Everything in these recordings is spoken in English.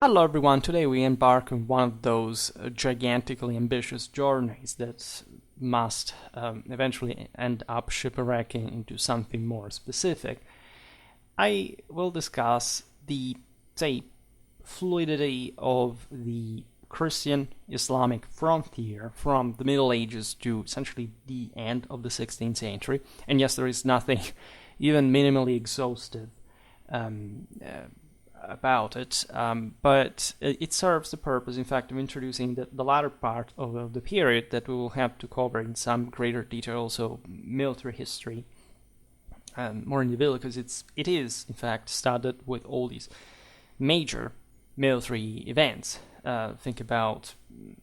Hello everyone, today we embark on one of those gigantically ambitious journeys that must eventually end up shipwrecking into something more specific. I will discuss the, say, fluidity of the Christian Islamic frontier from the Middle Ages to essentially the end of the 16th century. And yes, there is nothing even minimally exhaustive about it, but it serves the purpose, in fact, of introducing the latter part of the period that we will have to cover in some greater detail, also military history, more in detail, because it is, in fact, studded with all these major military events. Think about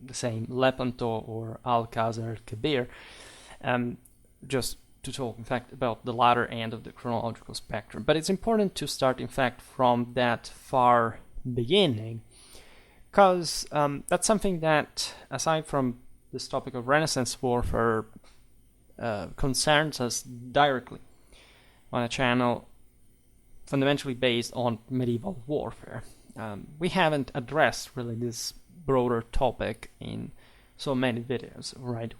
the same Lepanto or al-Qasr, al-Kabir, just to talk, in fact, about the latter end of the chronological spectrum. But it's important to start, in fact, from that far beginning, because that's something that, aside from this topic of Renaissance warfare, concerns us directly on a channel fundamentally based on medieval warfare. We haven't addressed really this broader topic in so many videos, right?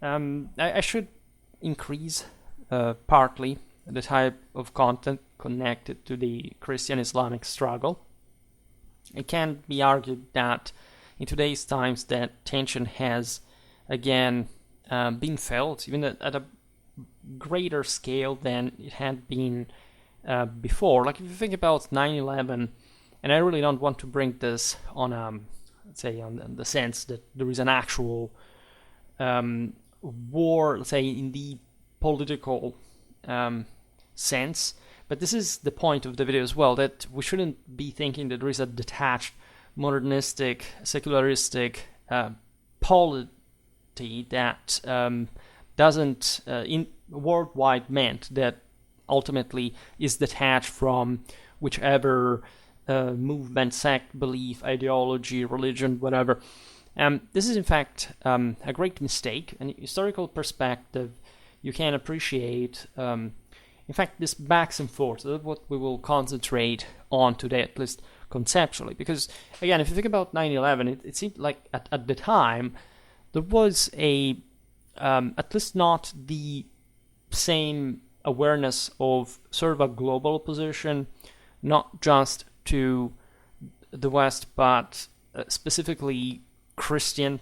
I should increase partly the type of content connected to the Christian-Islamic struggle. It can be argued that in today's times that tension has again been felt even at a greater scale than it had been before. Like if you think about 9/11, and I really don't want to bring this on let's say on the sense that there is an actual war, let's say, in the political sense, but this is the point of the video as well, that we shouldn't be thinking that there is a detached, modernistic, secularistic polity that doesn't, in worldwide meant, that ultimately is detached from whichever movement, sect, belief, ideology, religion, whatever. This is in fact a great mistake. An historical perspective you can appreciate. In fact, this backs and forth. That's what we will concentrate on today, at least conceptually. Because again, if you think about 9/11, it seemed like at the time there was at least not the same awareness of sort of a global position, not just to the West, but specifically Christian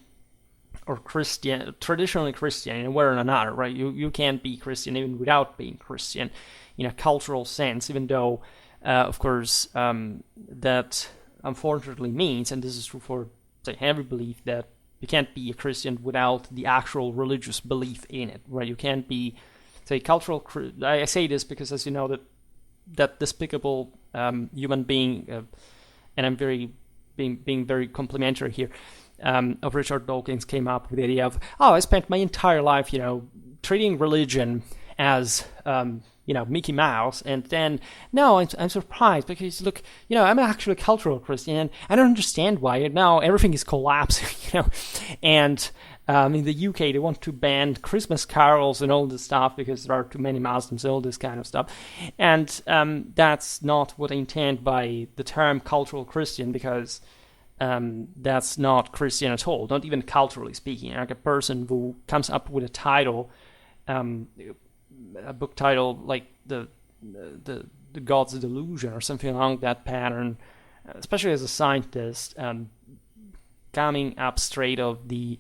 or traditionally Christian in a way or another, right? You can't be Christian even without being Christian in a cultural sense, even though, of course, that unfortunately means, and this is true for, say, every belief, that you can't be a Christian without the actual religious belief in it, right? You can't be, say, cultural. I say this because, as you know, that despicable human being, and I'm being very complimentary here, of Richard Dawkins came up with the idea of, I spent my entire life, treating religion as, Mickey Mouse, and then, no, I'm surprised because, look, I'm actually a cultural Christian, and I don't understand why now everything is collapsing, and in the UK, they want to ban Christmas carols and all this stuff because there are too many Muslims and all this kind of stuff. And that's not what I intend by the term cultural Christian, because that's not Christian at all, not even culturally speaking. Like a person who comes up with a title, a book title like the God's Delusion or something along that pattern, especially as a scientist, coming up straight of the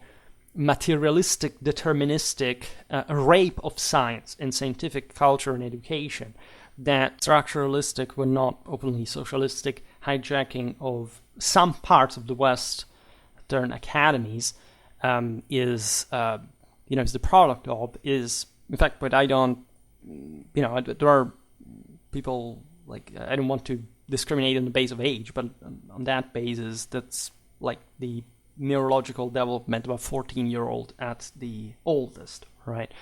materialistic, deterministic rape of science and scientific culture and education, that structuralistic, but not openly socialistic, hijacking of some parts of the Western academies is the product of, is, in fact, but I don't, there are people, like, I don't want to discriminate on the base of age, but on that basis, that's like the neurological development of a 14-year-old at the oldest, right?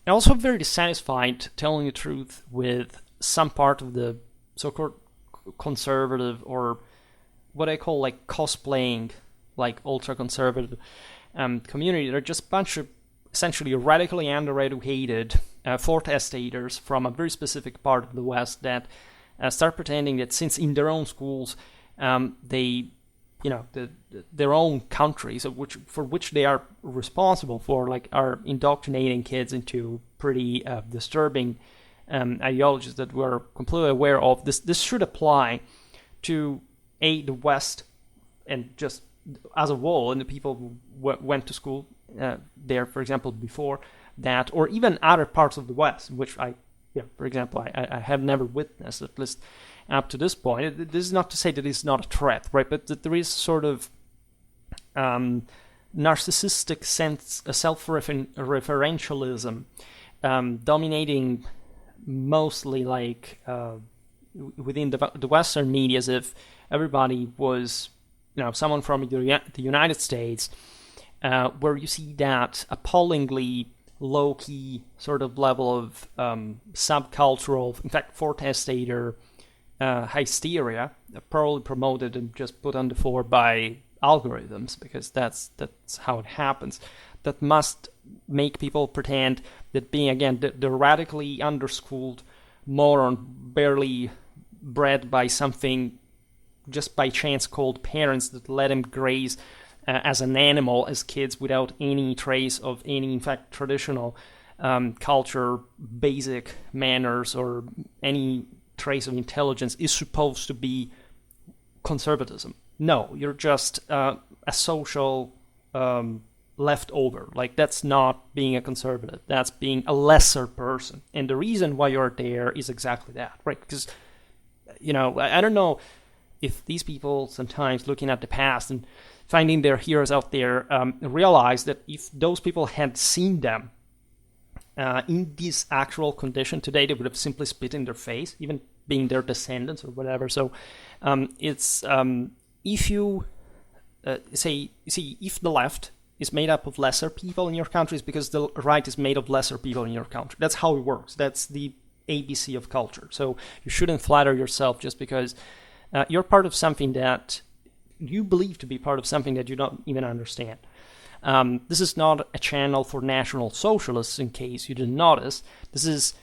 I'm also very dissatisfied, telling the truth, with some part of the so-called conservative, or what I call like cosplaying, like ultra-conservative community. They're just a bunch of essentially radically undereducated foretestators from a very specific part of the West that start pretending that since in their own schools they, their own countries, for which they are responsible for, like, are indoctrinating kids into pretty disturbing ideologies that we're completely aware of. This should apply to the West and just as a whole, and the people who went to school there, for example, before that, or even other parts of the West, which for example, I have never witnessed, at least up to this point. This is not to say that it's not a threat, right? But that there is sort of narcissistic sense, self-referentialism dominating mostly, like, within the Western media, as if everybody was, someone from the United States, where you see that appallingly low-key sort of level of subcultural, in fact, fortestator hysteria, probably promoted and just put on the fore by algorithms, because that's how it happens, that must make people pretend that being, again, the radically underschooled moron, barely bred by something just by chance called parents that let him graze as an animal as kids without any trace of any, in fact, traditional culture, basic manners, or any trace of intelligence, is supposed to be conservatism. No, you're just a social leftover. Like, that's not being a conservative. That's being a lesser person. And the reason why you're there is exactly that, right? Because, I don't know if these people sometimes looking at the past and finding their heroes out there realize that if those people had seen them in this actual condition today, they would have simply spit in their face, even being their descendants or whatever. So it's if you if the left is made up of lesser people in your country, it's because the right is made of lesser people in your country. That's how it works. That's the ABC of culture. So you shouldn't flatter yourself just because you're part of something that you believe to be part of something that you don't even understand. This is not a channel for National Socialists, in case you didn't notice. This is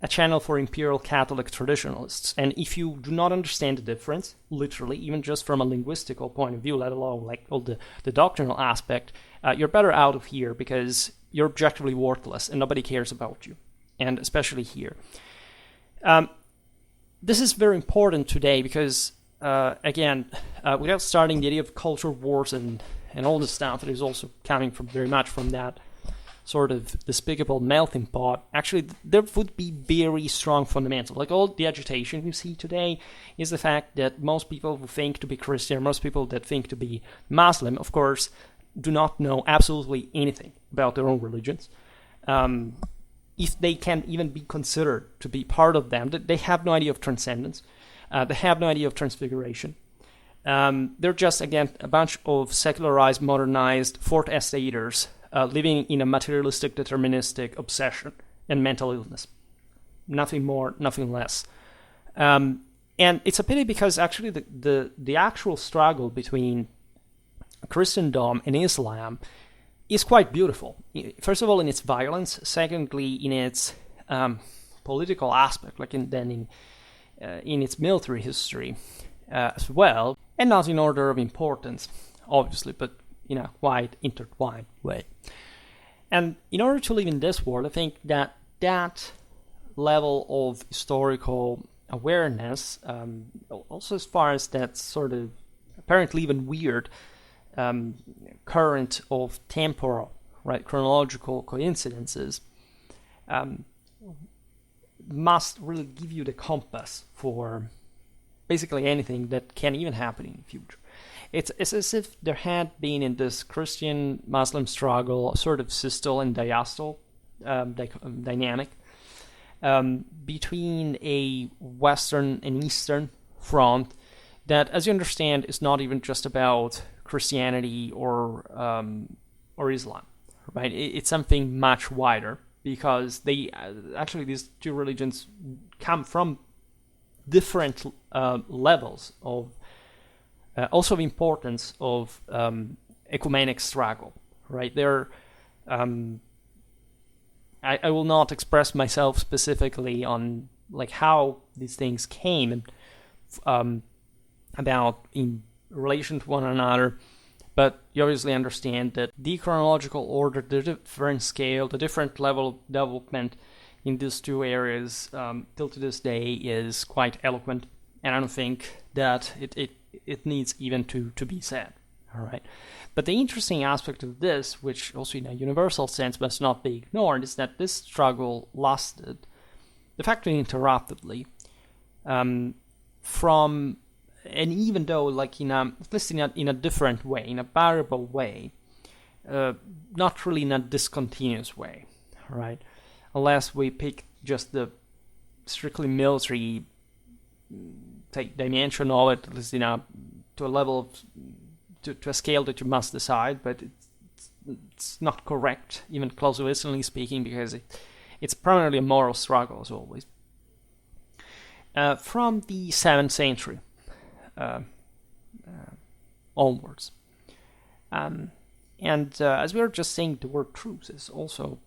a channel for Imperial Catholic Traditionalists. And if you do not understand the difference, literally, even just from a linguistical point of view, let alone like all the doctrinal aspect, you're better out of here, because you're objectively worthless and nobody cares about you, and especially here. This is very important today because, again, without starting the idea of culture wars and all this stuff that is also coming from very much from that sort of despicable melting pot, actually there would be very strong fundamentals. Like all the agitation you see today is the fact that most people who think to be Christian, most people that think to be Muslim, of course, do not know absolutely anything about their own religions. If they can even be considered to be part of them, they have no idea of transcendence. They have no idea of transfiguration. They're just, again, a bunch of secularized, modernized, fourth estaters living in a materialistic, deterministic obsession and mental illness. Nothing more, nothing less. And it's a pity because actually the actual struggle between Christendom and Islam is quite beautiful. First of all, in its violence. Secondly, in its political aspect, like in its military history as well, and not in order of importance, obviously, but in a quite intertwined way. And in order to live in this world, I think that level of historical awareness, also as far as that sort of apparently even weird current of temporal, right, chronological coincidences, must really give you the compass for basically anything that can even happen in the future. It's as if there had been in this Christian-Muslim struggle a sort of systole and diastole dynamic between a Western and Eastern front that, as you understand, is not even just about Christianity or Islam, right? It's something much wider, because they actually, these two religions come from different levels of also of importance of ecumenic struggle, right? There, I will not express myself specifically on like how these things came about in relation to one another, but you obviously understand that the chronological order, the different scale, the different level of development in these two areas till to this day is quite eloquent, and I don't think that it needs even to be said. All right. But the interesting aspect of this, which also in a universal sense must not be ignored, is that this struggle lasted de facto uninterruptedly from, and even though like at least in a different way, in a variable way, not really in a discontinuous way, right? Unless we pick just the strictly military dimension of it, at least to a level of to a scale that you must decide, but it's not correct, even closely speaking, because it's primarily a moral struggle, as always. From the 7th century onwards. And as we were just saying, the word truce is also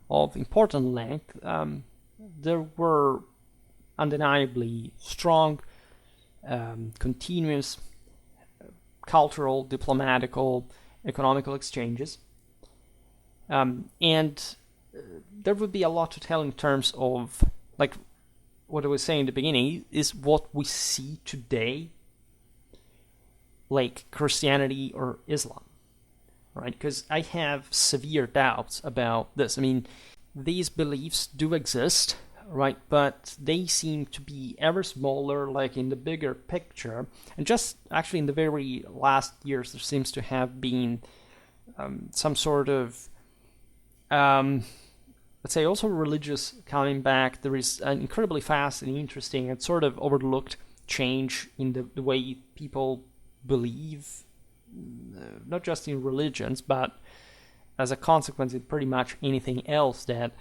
of important length. There were undeniably strong, continuous cultural, diplomatical, economical exchanges. And there would be a lot to tell in terms of, like what I was saying in the beginning, is what we see today, like Christianity or Islam, right? Because I have severe doubts about this. I mean, these beliefs do exist, right? But they seem to be ever smaller, like in the bigger picture. And just actually in the very last years, there seems to have been some sort of, let's say, also religious coming back. There is an incredibly fast and interesting and sort of overlooked change in the way people believe, not just in religions, but as a consequence in pretty much anything else that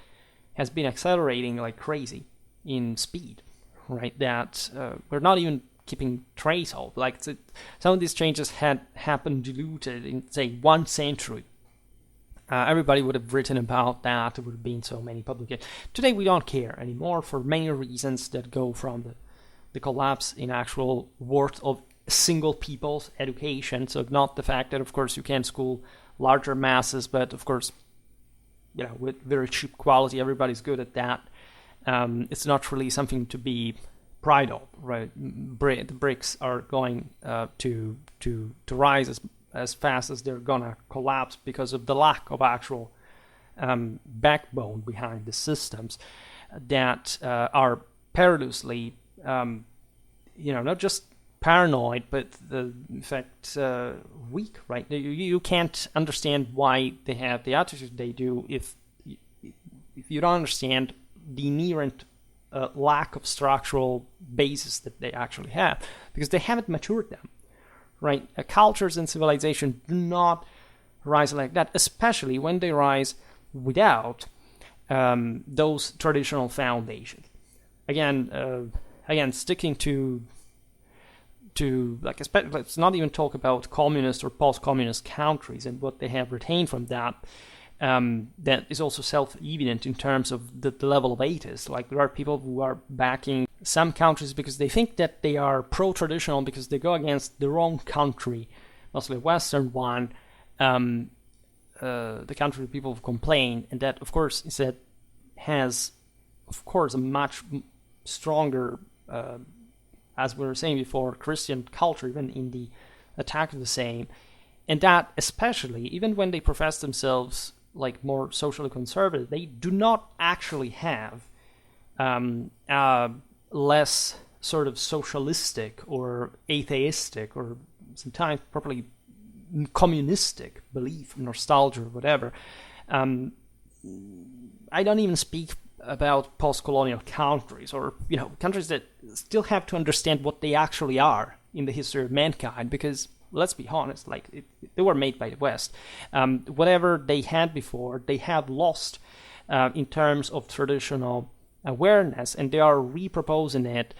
has been accelerating like crazy in speed, right? That we're not even keeping trace of. Like some of these changes had happened diluted in, say, 1 century. Everybody would have written about that. There would have been so many publications. Today we don't care anymore for many reasons that go from the collapse in actual worth of single people's education. So not the fact that, of course, you can school larger masses, but of course, with very cheap quality, everybody's good at that. It's not really something to be proud of, right? The bricks are going to rise as fast as they're gonna collapse because of the lack of actual backbone behind the systems that are perilously, not just paranoid, but in fact weak, right? You can't understand why they have the attitude they do if you don't understand the inherent lack of structural basis that they actually have, because they haven't matured them, right? Cultures and civilization do not rise like that, especially when they rise without those traditional foundations. Again, sticking to let's not even talk about communist or post-communist countries and what they have retained from that. That is also self-evident in terms of the level of atheists. Like, there are people who are backing some countries because they think that they are pro-traditional because they go against their own country, mostly a Western one, the country people complain, and that, of course, instead has, of course, a much stronger, as we were saying before, Christian culture, even in the attack of the same. And that especially, even when they profess themselves like more socially conservative, they do not actually have less sort of socialistic or atheistic or sometimes probably communistic belief, nostalgia, or whatever. I don't even speak about post-colonial countries, or countries that still have to understand what they actually are in the history of mankind, because let's be honest, they were made by the West. Whatever they had before, they have lost in terms of traditional awareness, and they are reproposing it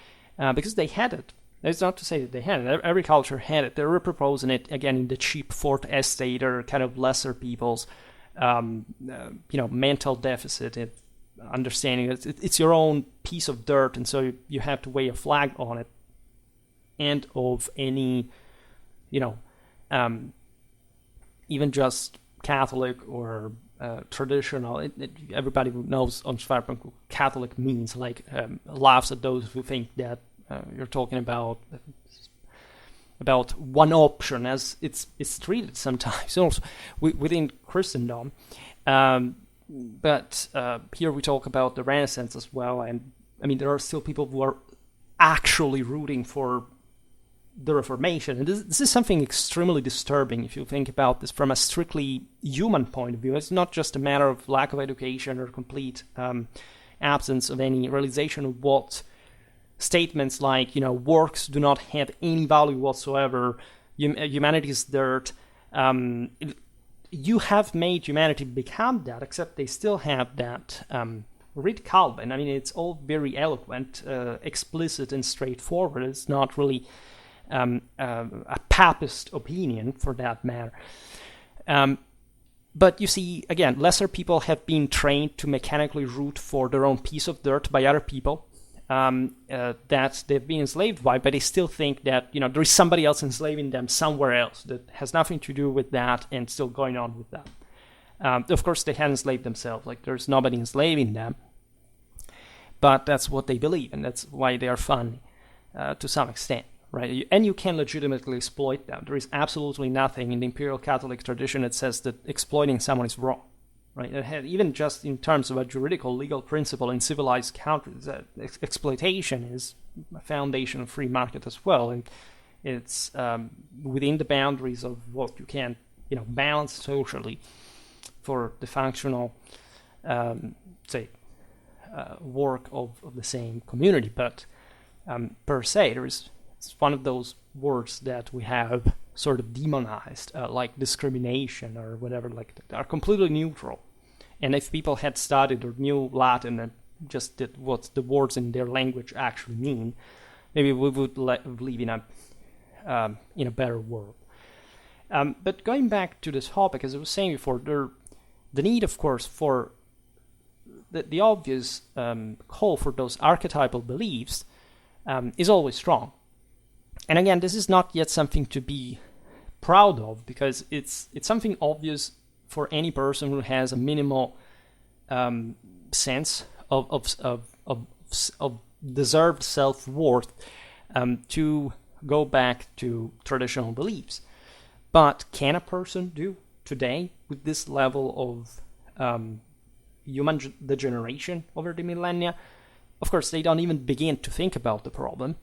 because they had it. It's not to say that they had it. Every culture had it. They're reproposing it again in the cheap fourth estate or kind of lesser people's, mental deficit. Understanding that it's your own piece of dirt, and so you have to weigh a flag on it. and of any, even just Catholic or traditional. Everybody who knows on Schwerpunkt what Catholic means, laughs at those who think that you're talking about one option, as it's treated sometimes also within Christendom. But here we talk about the Renaissance as well, and I mean there are still people who are actually rooting for the Reformation, and this is something extremely disturbing if you think about this from a strictly human point of view. It's not just a matter of lack of education or complete absence of any realization of what statements like, works do not have any value whatsoever, humanity is dirt. You have made humanity become that, except they still have that. Read Calvin. I mean, it's all very eloquent, explicit, and straightforward. It's not really a papist opinion, for that matter. But you see, again, lesser people have been trained to mechanically root for their own piece of dirt by other people that they've been enslaved by, but they still think that, there is somebody else enslaving them somewhere else that has nothing to do with that and still going on with that. Of course, they hadn't enslaved themselves. There's nobody enslaving them. But that's what they believe, and that's why they are fun to some extent. Right, and you can legitimately exploit them. There is absolutely nothing in the Imperial Catholic tradition that says that exploiting someone is wrong. Right, even just in terms of a juridical legal principle in civilized countries, exploitation is a foundation of free market as well, and it's within the boundaries of what you can, balance socially for the functional, work of the same community. But per se, it's one of those words that we have sort of demonized, like discrimination or whatever, are completely neutral. And if people had studied or knew Latin and just did what the words in their language actually mean, maybe we would live in a better world. But going back to this topic, as I was saying before, the need, of course, for the obvious call for those archetypal beliefs is always strong. And again, this is not yet something to be proud of, because it's something obvious for any person who has a minimal sense of deserved self-worth to go back to traditional beliefs. But can a person do today, with this level of human degeneration over the millennia? Of course, they don't even begin to think about the problem,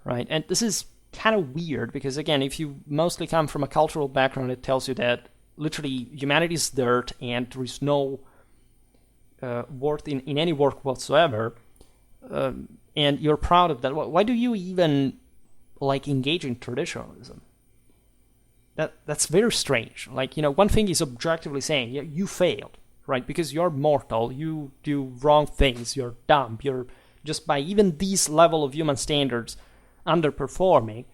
right? And this is kind of weird, because again, if you mostly come from a cultural background that tells you that literally humanity is dirt and there is no worth in any work whatsoever, and you're proud of that, why do you even engage in traditionalism? That's very strange. One thing is objectively saying, you failed, right? Because you're mortal, you do wrong things, you're dumb, you're just by even these level of human standards underperforming,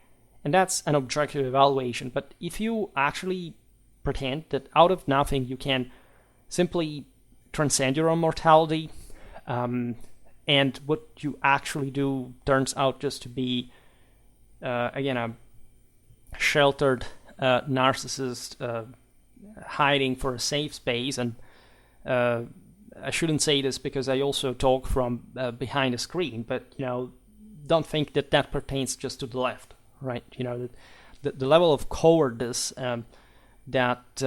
and that's an objective evaluation. But if you actually pretend that out of nothing you can simply transcend your own mortality, and what you actually do turns out just to be, again, a sheltered narcissist hiding for a safe space, and I shouldn't say this because I also talk from behind a screen, but don't think that pertains just to the left, right? The level of cowardice that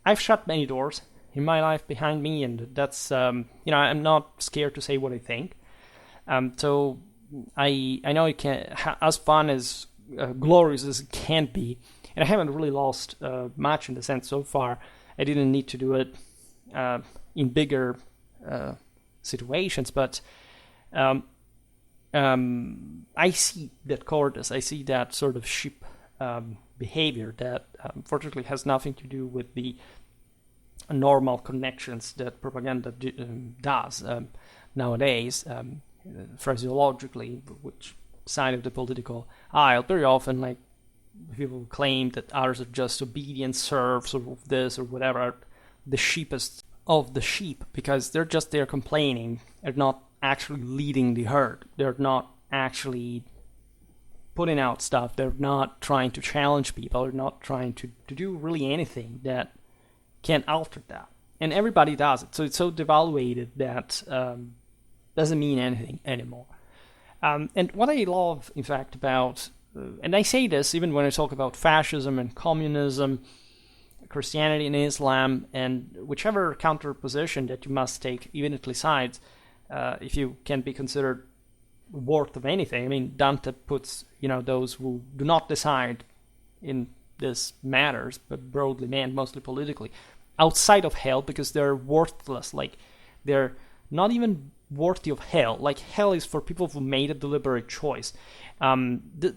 I've shut many doors in my life behind me, and that's I'm not scared to say what I think. So I know it can as fun as glorious as it can be, and I haven't really lost much in the sense so far. I didn't need to do it in bigger situations, but I see that cowardice, I see that sort of sheep behavior that unfortunately has nothing to do with the normal connections that propaganda does nowadays, phraseologically, which side of the political aisle. Very often, people claim that others are just obedient serfs or this or whatever, the sheepest of the sheep, because they're just there complaining. They're not actually leading the herd. They're not actually putting out stuff. They're not trying to challenge people. They're not trying to do really anything that can alter that. And everybody does it. So it's so devaluated that doesn't mean anything anymore. And what I love, in fact, about, and I say this even when I talk about fascism and communism, Christianity and Islam, and whichever counterposition that you must take, even at least sides, if you can be considered worth of anything. I mean, Dante puts, those who do not decide in this matters, but broadly meant, mostly politically, outside of hell because they're worthless. Like, they're not even worthy of hell. Like, hell is for people who made a deliberate choice. The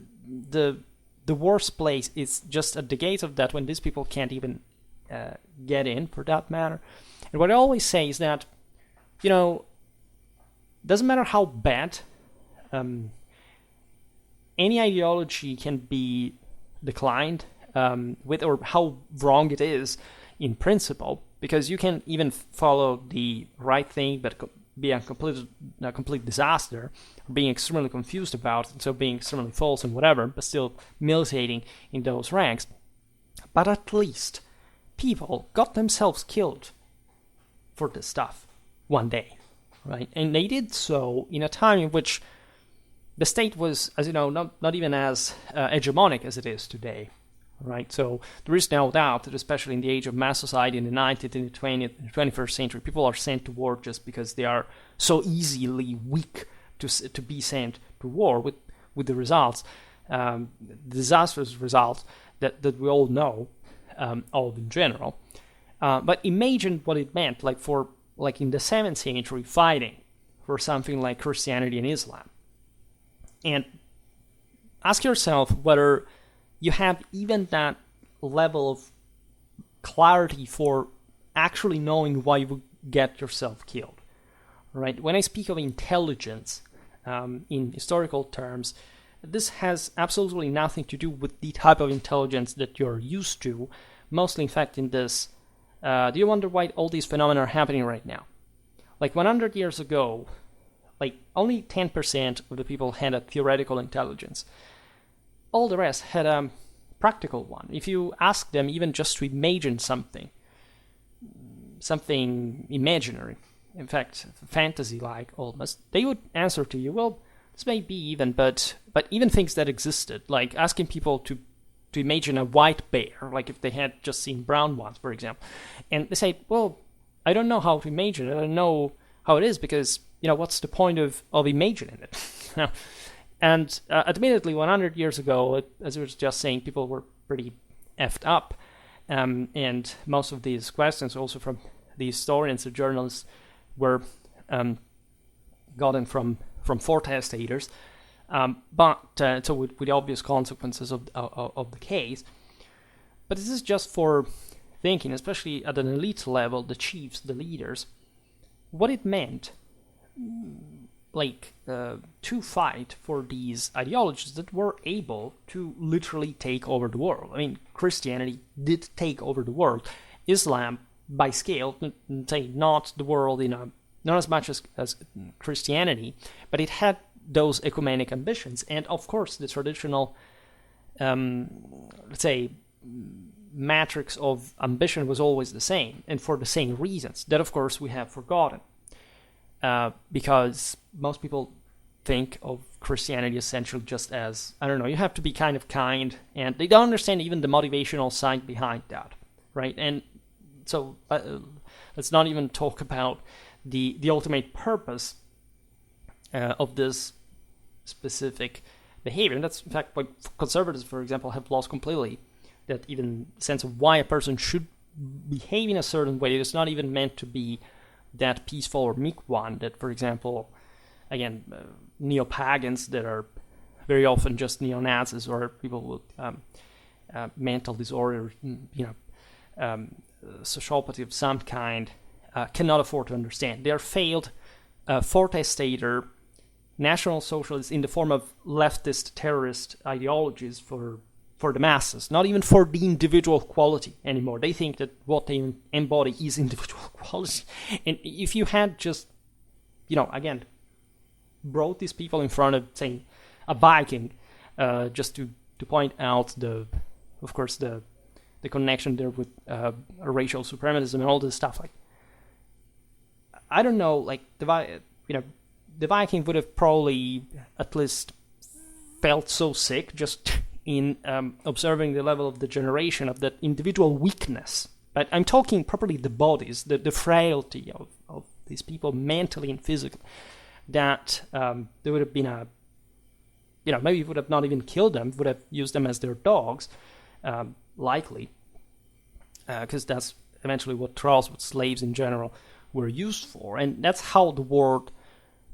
worst place is just at the gate of that when these people can't even get in, for that matter. And what I always say is that, doesn't matter how bad any ideology can be declined with, or how wrong it is in principle, because you can even follow the right thing but be a complete disaster, or being extremely confused about it, so being extremely false and whatever, but still militating in those ranks. But at least people got themselves killed for this stuff one day, right? And they did so in a time in which the state was, as you know, not even as hegemonic as it is today, right? So there is no doubt that, especially in the age of mass society in the 19th and the 20th and 21st century, people are sent to war just because they are so easily weak to be sent to war, with the results, disastrous results that we all know of in general. But imagine what it meant, like in the 7th century, fighting for something like Christianity and Islam. And ask yourself whether you have even that level of clarity for actually knowing why you would get yourself killed, right? When I speak of intelligence in historical terms, this has absolutely nothing to do with the type of intelligence that you're used to, mostly, in fact, in this. Do you wonder why all these phenomena are happening right now? Like 100 years ago, like only 10% of the people had a theoretical intelligence. All the rest had a practical one. If you ask them even just to imagine something imaginary, in fact, fantasy-like almost, they would answer to you, well, this may be even, but even things that existed, like asking people to imagine a white bear, like if they had just seen brown ones, for example. And they say, well, I don't know how to imagine it. I don't know how it is because, what's the point of imagining it? And admittedly, 100 years ago, as I was just saying, people were pretty effed up. And most of these questions, also from the historians, the journalists, were gotten from foretestators. But so with the obvious consequences of the case. But this is just for thinking, especially at an elite level, the chiefs, the leaders, what it meant, to fight for these ideologies that were able to literally take over the world. I mean, Christianity did take over the world. Islam, by scale, say not the world not as much as Christianity, but it had those ecumenic ambitions, and of course the traditional, matrix of ambition was always the same, and for the same reasons that, of course, we have forgotten. Because most people think of Christianity essentially just as, you have to be kind of kind, and they don't understand even the motivational side behind that, right? And so let's not even talk about the ultimate purpose of this specific behavior. And that's, in fact, what conservatives, for example, have lost completely, that even sense of why a person should behave in a certain way. It's not even meant to be that peaceful or meek one that, for example, again, neo-pagans that are very often just neo-Nazis or people with mental disorder, sociopathy of some kind, cannot afford to understand. They are failed fortestator National Socialists in the form of leftist terrorist ideologies for the masses, not even for the individual quality anymore. They think that what they embody is individual quality. And if you had just, again, brought these people in front of, say, a Viking just to point out of course, the connection there with racial supremacism and all this stuff. Like, I don't know, like the Viking would have probably at least felt so sick just in observing the level of degeneration of that individual weakness. But I'm talking properly the bodies, the frailty of these people mentally and physically, that there would have been maybe would have not even killed them, would have used them as their dogs, likely, because that's eventually what slaves in general were used for, and that's how the world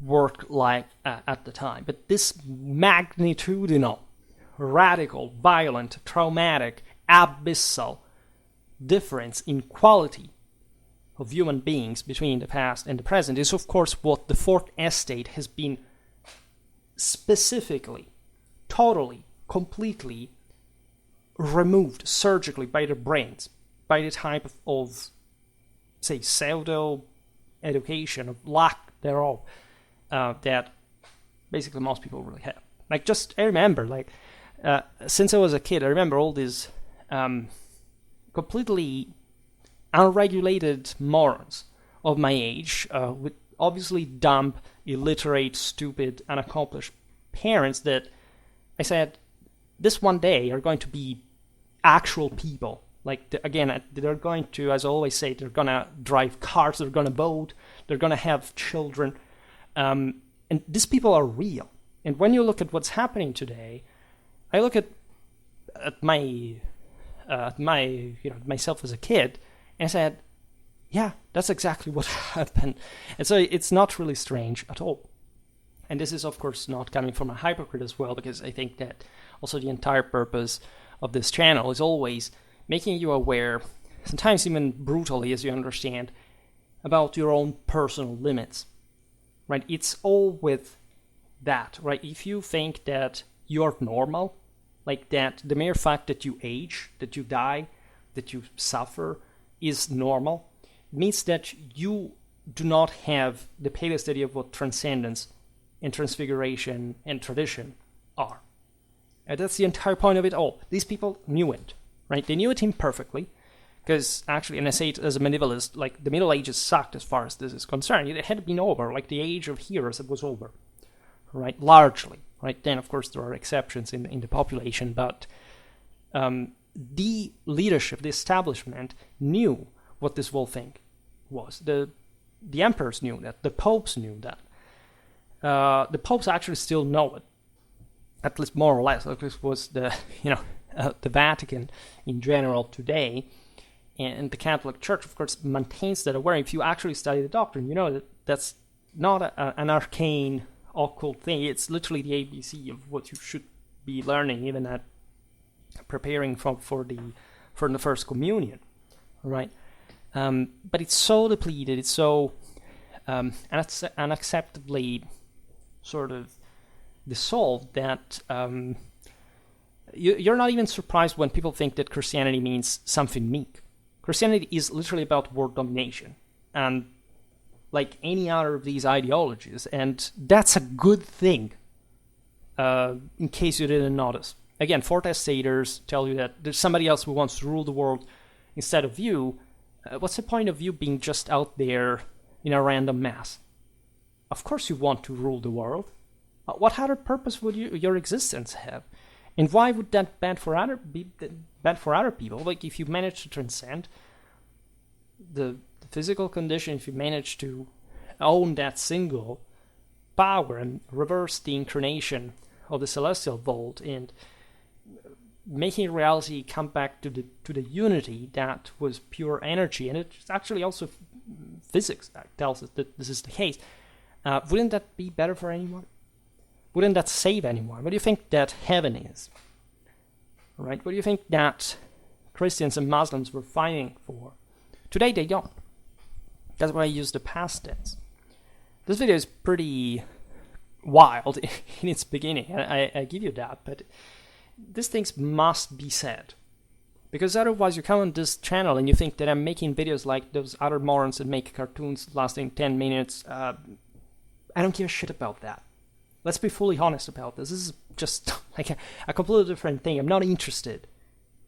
worked like at the time. But this magnitudinal, radical, violent, traumatic, abyssal difference in quality of human beings between the past and the present is, of course, what the Fourth Estate has been specifically, totally, completely removed surgically by their brains, by the type of say, pseudo-education, of lack thereof, that basically most people really have. Like, I remember, like, since I was a kid, I remember all these completely unregulated morons of my age, with obviously dumb, illiterate, stupid, unaccomplished parents that I said, this one day are going to be actual people. Like, again, they're going to, as I always say, they're going to drive cars, they're going to vote, they're going to have children. And these people are real. And when you look at what's happening today, I look at myself as a kid, and I said, yeah, that's exactly what happened. And so it's not really strange at all. And this is, of course, not coming from a hypocrite as well, because I think that also the entire purpose of this channel is always making you aware, sometimes even brutally, as you understand, about your own personal limits, right? It's all with that, right? If you think that you're normal, like that the mere fact that you age, that you die, that you suffer is normal, means that you do not have the palest idea of what transcendence and transfiguration and tradition are. And that's the entire point of it all. These people knew it, right? They knew it imperfectly, because actually, and I say it as a medievalist, like, the Middle Ages sucked as far as this is concerned. It had been over, like the age of heroes, it was over, right? Largely, right? Then, of course, there are exceptions in the population, but the leadership, the establishment, knew what this whole thing was. The emperors knew that. The popes knew that. The popes actually still know it, at least more or less. Like, this was the Vatican in general today, and the Catholic Church, of course, maintains that awareness. If you actually study the doctrine, you know that that's not an arcane, occult thing. It's literally the ABC of what you should be learning, even at preparing for the First Communion, right? But it's so depleted, it's so unacceptably sort of dissolved that you're not even surprised when people think that Christianity means something meek. Christianity is literally about world domination, and like any other of these ideologies, and that's a good thing, in case you didn't notice. Again, Fourth Estaters tell you that there's somebody else who wants to rule the world instead of you. What's the point of you being just out there in a random mass? Of course you want to rule the world. What other purpose would your existence have? And why would that be bad for other people? Like, if you manage to transcend the physical condition, if you manage to own that single power and reverse the incarnation of the celestial vault and making reality come back to the unity that was pure energy, and it's actually also physics that tells us that this is the case, wouldn't that be better for anyone? Wouldn't that save anyone? What do you think that heaven is? Right? What do you think that Christians and Muslims were fighting for? Today they don't. That's why I use the past tense. This video is pretty wild in its beginning, I give you that, but these things must be said. Because otherwise you come on this channel and you think that I'm making videos like those other morons that make cartoons lasting 10 minutes. I don't give a shit about that. Let's be fully honest about this. This is just like a completely different thing. I'm not interested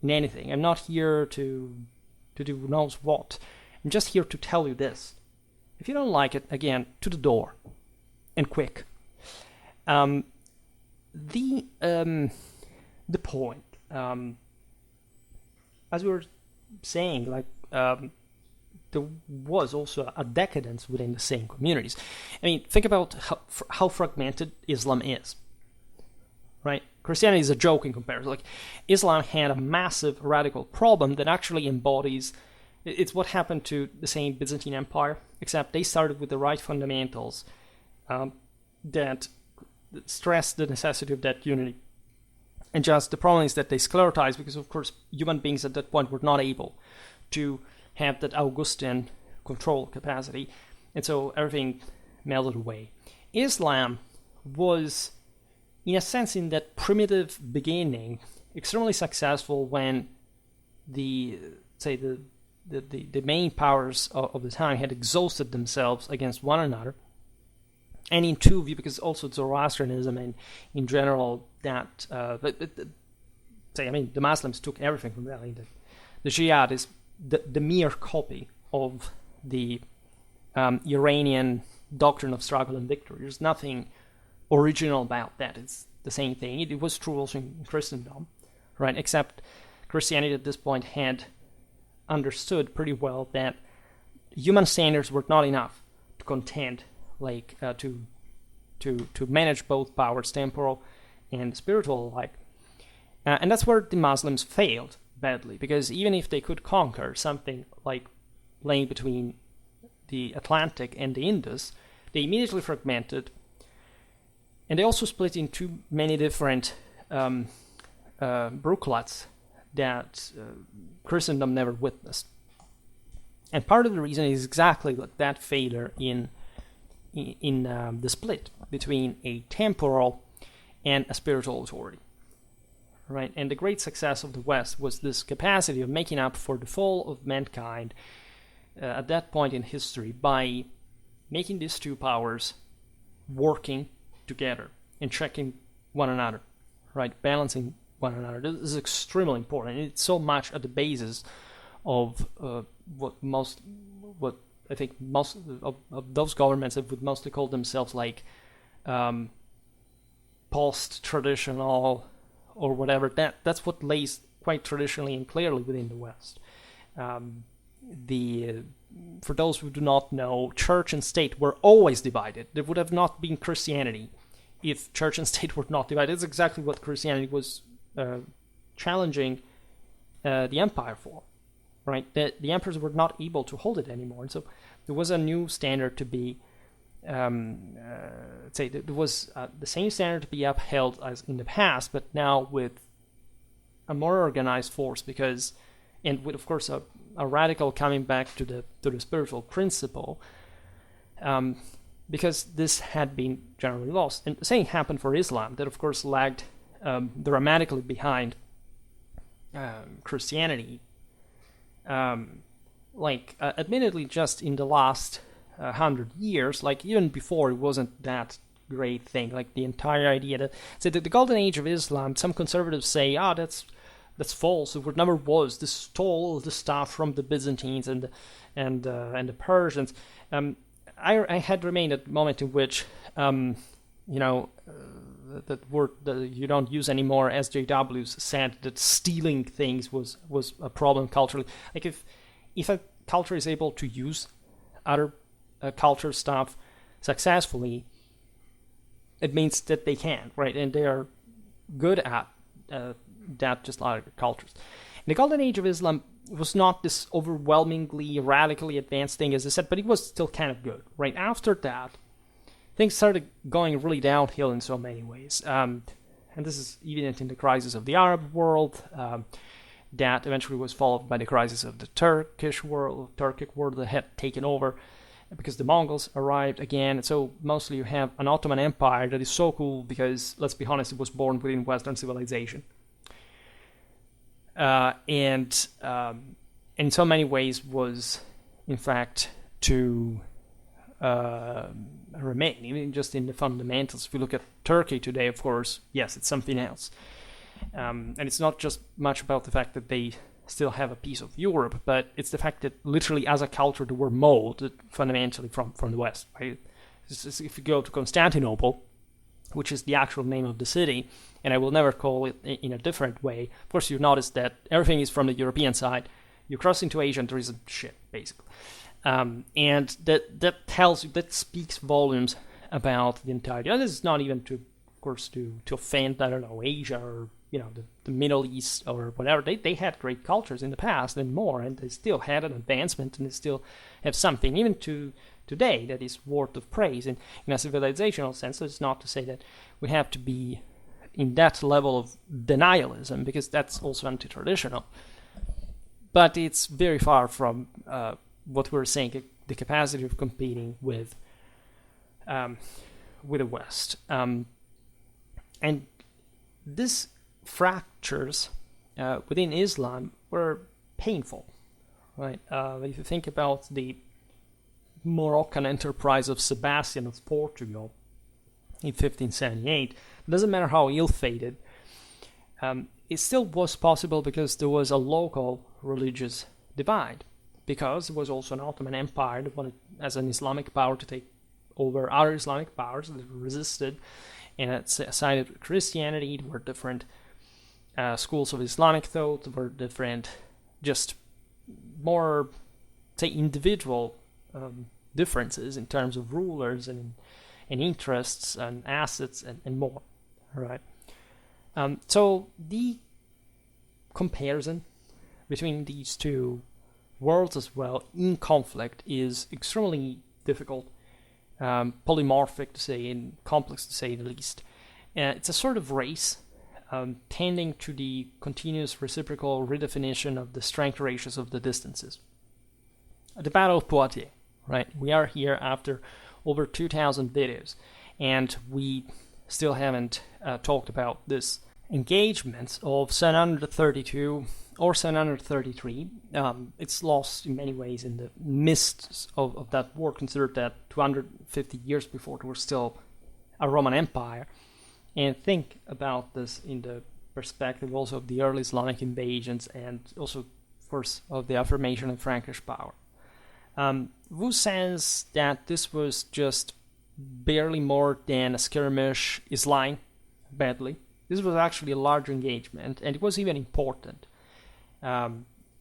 in anything. I'm not here to do who knows what. I'm just here to tell you this. If you don't like it, again, to the door, and quick. The point, as we were saying, like there was also a decadence within the same communities. I mean, think about how fragmented Islam is, right? Christianity is a joke in comparison. Like, Islam had a massive radical problem that actually embodies. It's what happened to the same Byzantine Empire, except they started with the right fundamentals that stressed the necessity of that unity. And just the problem is that they sclerotized because, of course, human beings at that point were not able to have that Augustan control capacity, and so everything melted away. Islam was, in a sense, in that primitive beginning, extremely successful when the main powers of the time had exhausted themselves against one another, and in two view, because also Zoroastrianism and in general that the Muslims took everything from that. The Jihad is the mere copy of the Iranian doctrine of struggle and victory. There's nothing original about that. It's the same thing. It was true also in Christendom, right? Except Christianity at this point had understood pretty well that human standards were not enough to contend, to manage both powers, temporal and spiritual alike. And that's where the Muslims failed badly, because even if they could conquer something like laying between the Atlantic and the Indus, they immediately fragmented, and they also split into many different bruklets that Christendom never witnessed. And part of the reason is exactly like that failure in the split between a temporal and a spiritual authority. Right, and the great success of the West was this capacity of making up for the fall of mankind at that point in history by making these two powers working together and checking one another, right, balancing one another. This is extremely important. It's so much at the basis of what I think most of those governments that would mostly call themselves like post-traditional or whatever. That's what lays quite traditionally and clearly within the West. For those who do not know, church and state were always divided. There would have not been Christianity if church and state were not divided. It's exactly what Christianity was challenging the empire for, right? The emperors were not able to hold it anymore, and so there was a new standard to be. There was the same standard to be upheld as in the past, but now with a more organized force, and with, of course, a radical coming back to the spiritual principle, because this had been generally lost. And the same happened for Islam, that of course lagged dramatically behind Christianity. Admittedly, just in the last 100 years, like even before, it wasn't that great thing. Like the entire idea that the golden age of Islam, some conservatives say, that's false. It never was. This stole the stuff from the Byzantines and the Persians. I had remained at the moment in which that word that you don't use anymore, SJWs, said that stealing things was a problem culturally. Like if a culture is able to use other culture stuff successfully, it means that they can, right? And they are good at that, just like other cultures. And the golden age of Islam was not this overwhelmingly radically advanced thing, as I said, but it was still kind of good, right? After that, things started going really downhill in so many ways. And this is evident in the crisis of the Arab world, that eventually was followed by the crisis of the Turkic world that had taken over because the Mongols arrived again. And so mostly you have an Ottoman Empire that is so cool because, let's be honest, it was born within Western civilization. And in so many ways was, in fact, to remain, even just in the fundamentals. If you look at Turkey today, of course, yes, it's something else. And it's not just much about the fact that they still have a piece of Europe, but it's the fact that literally as a culture they were molded fundamentally from the West. Right? If you go to Constantinople, which is the actual name of the city, and I will never call it in a different way, of course you notice that everything is from the European side. You cross into Asia and there is a shit, basically. And that speaks volumes about the entirety. And this is not even to offend, I don't know, Asia or the Middle East or whatever. They had great cultures in the past and more, and they still had an advancement and they still have something even to today that is worth of praise. And in a civilizational sense, it's not to say that we have to be in that level of denialism, because that's also anti-traditional. But it's very far from what we're saying, the capacity of competing with the West. And these fractures within Islam were painful, right? If you think about the Moroccan enterprise of Sebastian of Portugal in 1578, it doesn't matter how ill-fated, it still was possible because there was a local religious divide, because it was also an Ottoman Empire that wanted, as an Islamic power, to take over other Islamic powers that resisted and had sided with Christianity. There were different schools of Islamic thought, there were different, just more, say, individual differences in terms of rulers and interests and assets and more, right? So the comparison between these two worlds as well in conflict is extremely difficult, polymorphic to say, and complex to say the least. It's a sort of race tending to the continuous reciprocal redefinition of the strength ratios of the distances. The Battle of Poitiers, right? We are here after over 2,000 videos, and we still haven't talked about this engagement of 732 or 733. It's lost in many ways in the mist of that war. Consider that 250 years before there was still a Roman Empire. And think about this in the perspective also of the early Islamic invasions and also, of course, of the affirmation of Frankish power. Wu says that this was just barely more than a skirmish is lying badly. This was actually a large engagement, and it was even important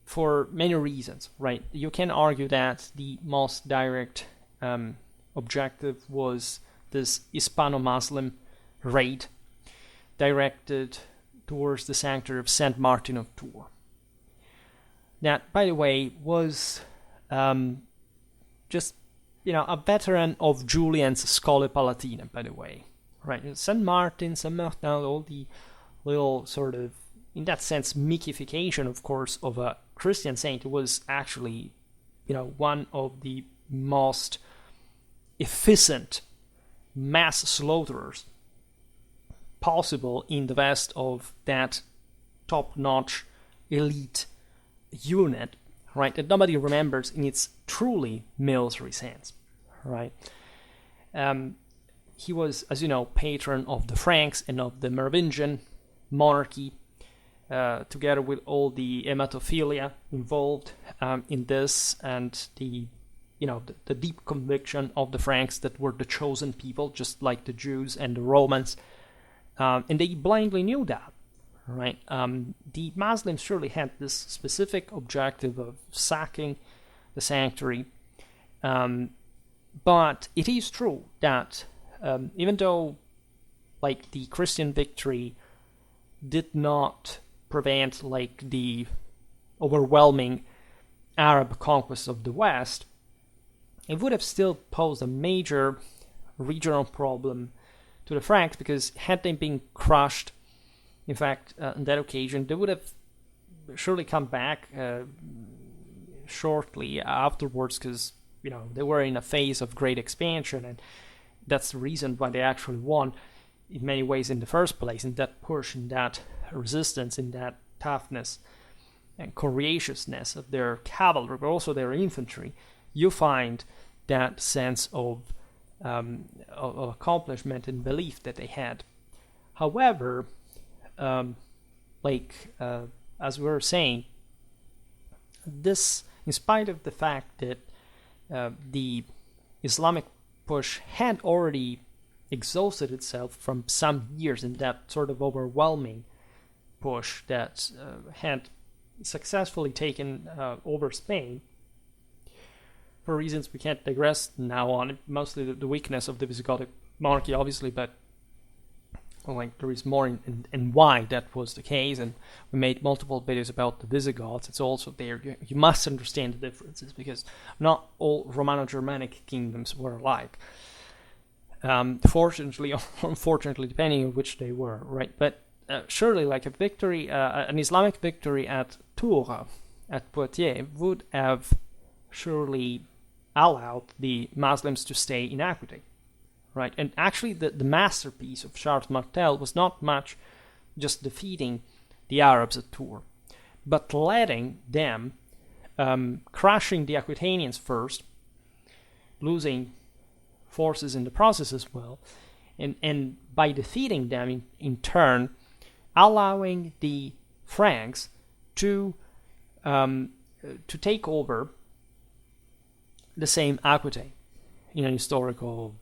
for many reasons, right? You can argue that the most direct objective was this Hispano-Muslim raid directed towards the sanctuary of Saint Martin of Tours. That, by the way, was just, a veteran of Julian's Scholae Palatina, by the way. Right, Saint Martin, all the little sort of, in that sense, mythification, of course, of a Christian saint who was actually, one of the most efficient mass slaughterers possible in the West of that top-notch elite unit, right, that nobody remembers in its truly military sense, right? He was, as you know, patron of the Franks and of the Merovingian monarchy, together with all the hematophilia involved in this, and the deep conviction of the Franks that were the chosen people, just like the Jews and the Romans, and they blindly knew that, right? The Muslims surely had this specific objective of sacking the sanctuary, but it is true that even though, like, the Christian victory did not prevent, like, the overwhelming Arab conquest of the West, it would have still posed a major regional problem to the Franks, because had they been crushed, in fact, on that occasion, they would have surely come back shortly afterwards, because, they were in a phase of great expansion, and that's the reason why they actually won in many ways in the first place, in that push, in that resistance, in that toughness and courageousness of their cavalry, but also their infantry. You find that sense of accomplishment and belief that they had. However, as we were saying, this, in spite of the fact that the Islamic push had already exhausted itself from some years in that sort of overwhelming push that had successfully taken over Spain, for reasons we can't digress now on, mostly the weakness of the Visigothic monarchy, obviously, but there is more in why that was the case, and we made multiple videos about the Visigoths. It's also there. You must understand the differences, because not all Romano-Germanic kingdoms were alike. Fortunately, or unfortunately, depending on which they were, right? But surely, like a victory, an Islamic victory at Tours, at Poitiers, would have surely allowed the Muslims to stay in equity. Right, and actually the masterpiece of Charles Martel was not much just defeating the Arabs at Tours, but letting them, crushing the Aquitanians first, losing forces in the process as well, and by defeating them in turn, allowing the Franks to take over the same Aquitaine in an historical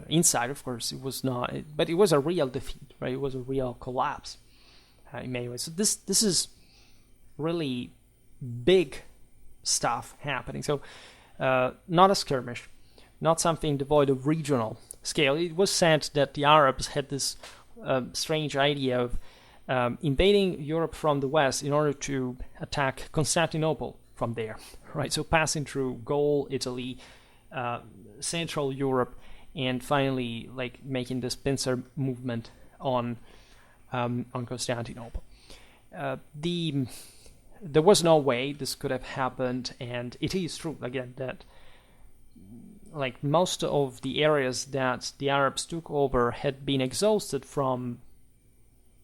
inside, of course, it was not, but it was a real defeat, right? It was a real collapse in many ways. So this is really big stuff happening. So not a skirmish, not something devoid of regional scale. It was said that the Arabs had this strange idea of invading Europe from the west in order to attack Constantinople from there, right? So passing through Gaul, Italy, Central Europe, and finally making this pincer movement on Constantinople. There was no way this could have happened, and it is true again that most of the areas that the Arabs took over had been exhausted from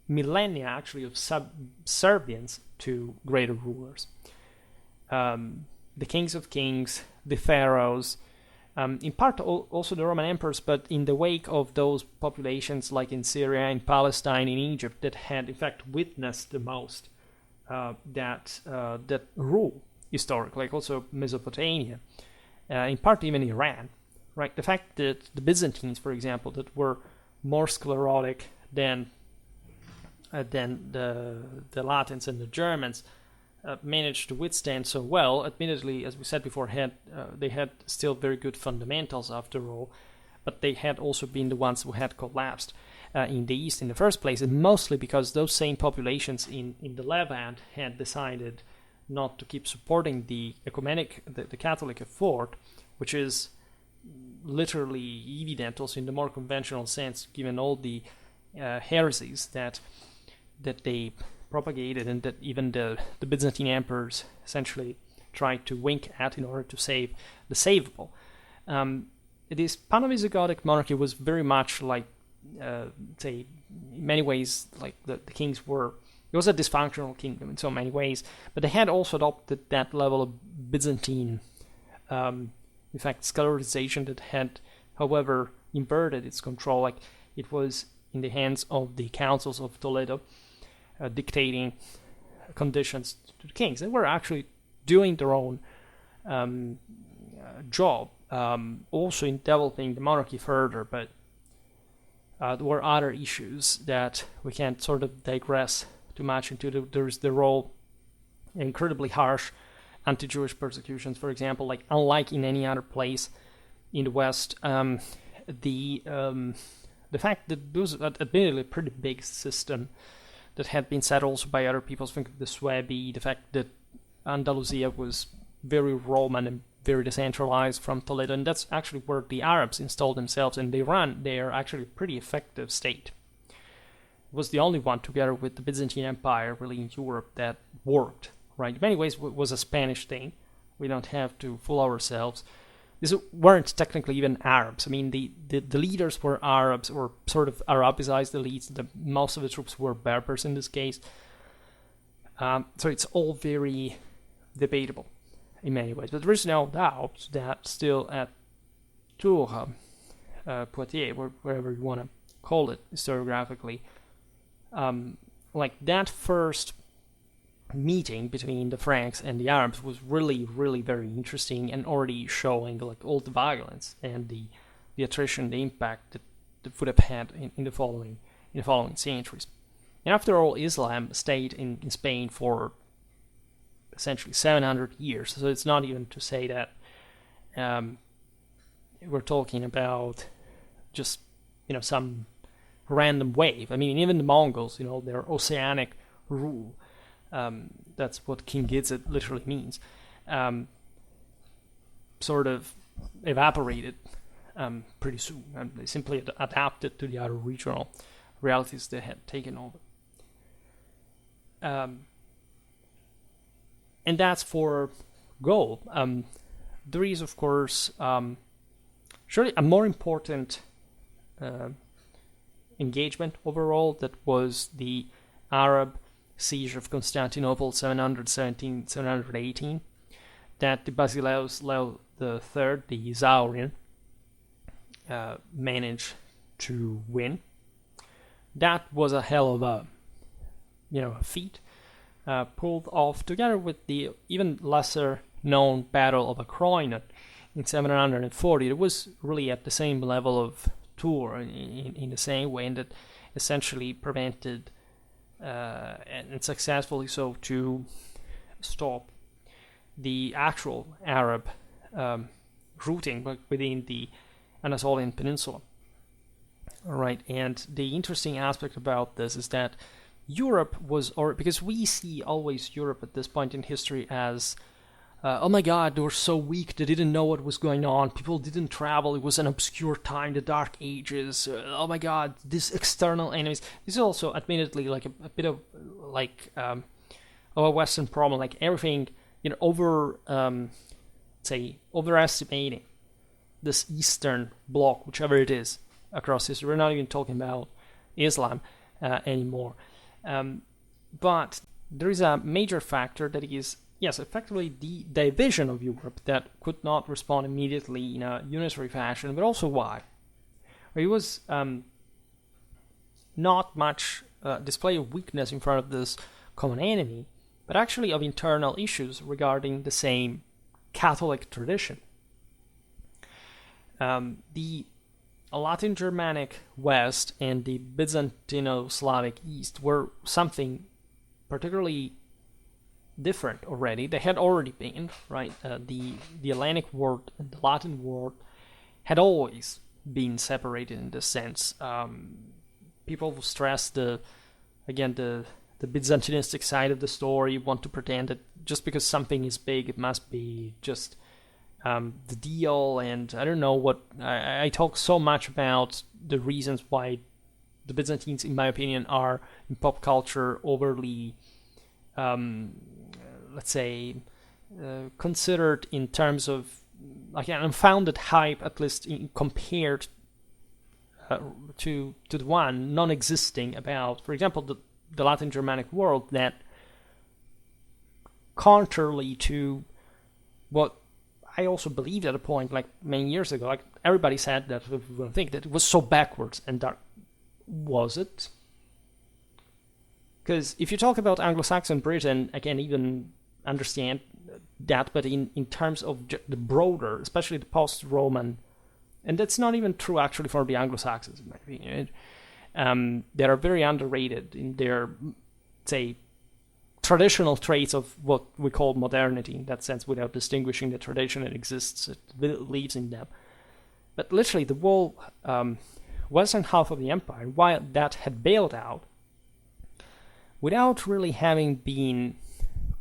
millennia actually of subservience to greater rulers. The kings of kings, the pharaohs, in part also the Roman emperors, but in the wake of those populations like in Syria, in Palestine, in Egypt, that had in fact witnessed the most that rule historically, like also Mesopotamia, in part even Iran, right? The fact that the Byzantines, for example, that were more sclerotic than the Latins and the Germans, managed to withstand so well. Admittedly, as we said before, they had still very good fundamentals after all, but they had also been the ones who had collapsed in the East in the first place, and mostly because those same populations in the Levant had decided not to keep supporting the Catholic effort, which is literally evident also in the more conventional sense, given all the heresies that they propagated, and that even the Byzantine emperors essentially tried to wink at in order to save the savable. This Pano-Visigothic monarchy was very much say, in many ways, the kings were. It was a dysfunctional kingdom in so many ways, but they had also adopted that level of Byzantine, in fact, sclerodization that had, however, inverted its control. It was in the hands of the councils of Toledo, dictating conditions to the kings. They were actually doing their own job, also in developing the monarchy further, but there were other issues that we can't sort of digress too much into. There's the role, incredibly harsh anti-Jewish persecutions, for example, unlike in any other place in the West. The fact that this was admittedly a pretty big system that had been set also by other peoples. Think of the Suebi, the fact that Andalusia was very Roman and very decentralized from Toledo, and that's actually where the Arabs installed themselves, and they ran their actually pretty effective state. It was the only one, together with the Byzantine Empire, really in Europe, that worked, right? In many ways, it was a Spanish thing. We don't have to fool ourselves. These weren't technically even Arabs. I mean, the leaders were Arabs, or sort of Arabicized elites. Most of the troops were Berbers in this case. So it's all very debatable. in many ways. But there is no doubt that still at Tours, Poitiers, wherever you want to call it historiographically, like that first meeting between the Franks and the Arabs was really, really very interesting, and already showing like all the violence and the attrition, the impact that it would have had in the following centuries. And after all, Islam stayed in Spain for essentially 700 years, so it's not even to say that we're talking about just some random wave. I mean, even the Mongols, their oceanic rule, that's what King Gitzit literally means, sort of evaporated pretty soon, and they simply adapted to the other regional realities they had taken over. And that's for Gaul. There is, of course, surely a more important engagement overall that was the Arab siege of Constantinople, 717-718, that the Basileus III, the Isaurian, managed to win. That was a hell of a feat, pulled off together with the even lesser known Battle of Acroinon in 740. It was really at the same level of Tours in the same way, and that essentially prevented and successfully so to stop the actual Arab routing within the Anatolian Peninsula. All right, and the interesting aspect about this is that Europe was, or because we see always Europe at this point in history as, oh my God, they were so weak, they didn't know what was going on, people didn't travel, it was an obscure time, the Dark Ages, oh my God, these external enemies. This is also admittedly like a bit of like of a Western problem, like everything, overestimating this Eastern bloc, whichever it is, across history. We're not even talking about Islam anymore. But there is a major factor that is, yes, effectively the division of Europe that could not respond immediately in a unitary fashion, but also why. It was not much display of weakness in front of this common enemy, but actually of internal issues regarding the same Catholic tradition. The Latin Germanic West and the Byzantino-Slavic East were something particularly different already. They had already been, right? The Hellenic world and the Latin world had always been separated in this sense. People will stress the Byzantinistic side of the story, want to pretend that just because something is big, it must be just the deal, and I don't know what, I talk so much about the reasons why the Byzantines, in my opinion, are in pop culture overly, let's say, considered in terms of like an unfounded hype, at least compared to the one non-existing about, for example, the Latin Germanic world, that contrarily to what I also believed at a point, like many years ago, like everybody said that, I think that it was so backwards and dark. Was it? Because if you talk about Anglo-Saxon Britain, I can even understand that, but in terms of the broader, especially the post-Roman, and that's not even true actually for the Anglo-Saxons, in my opinion, that are very underrated in their, say, traditional traits of what we call modernity, in that sense, without distinguishing the tradition that exists, it lives in them. But literally, the whole western half of the empire, while that had bailed out, without really having been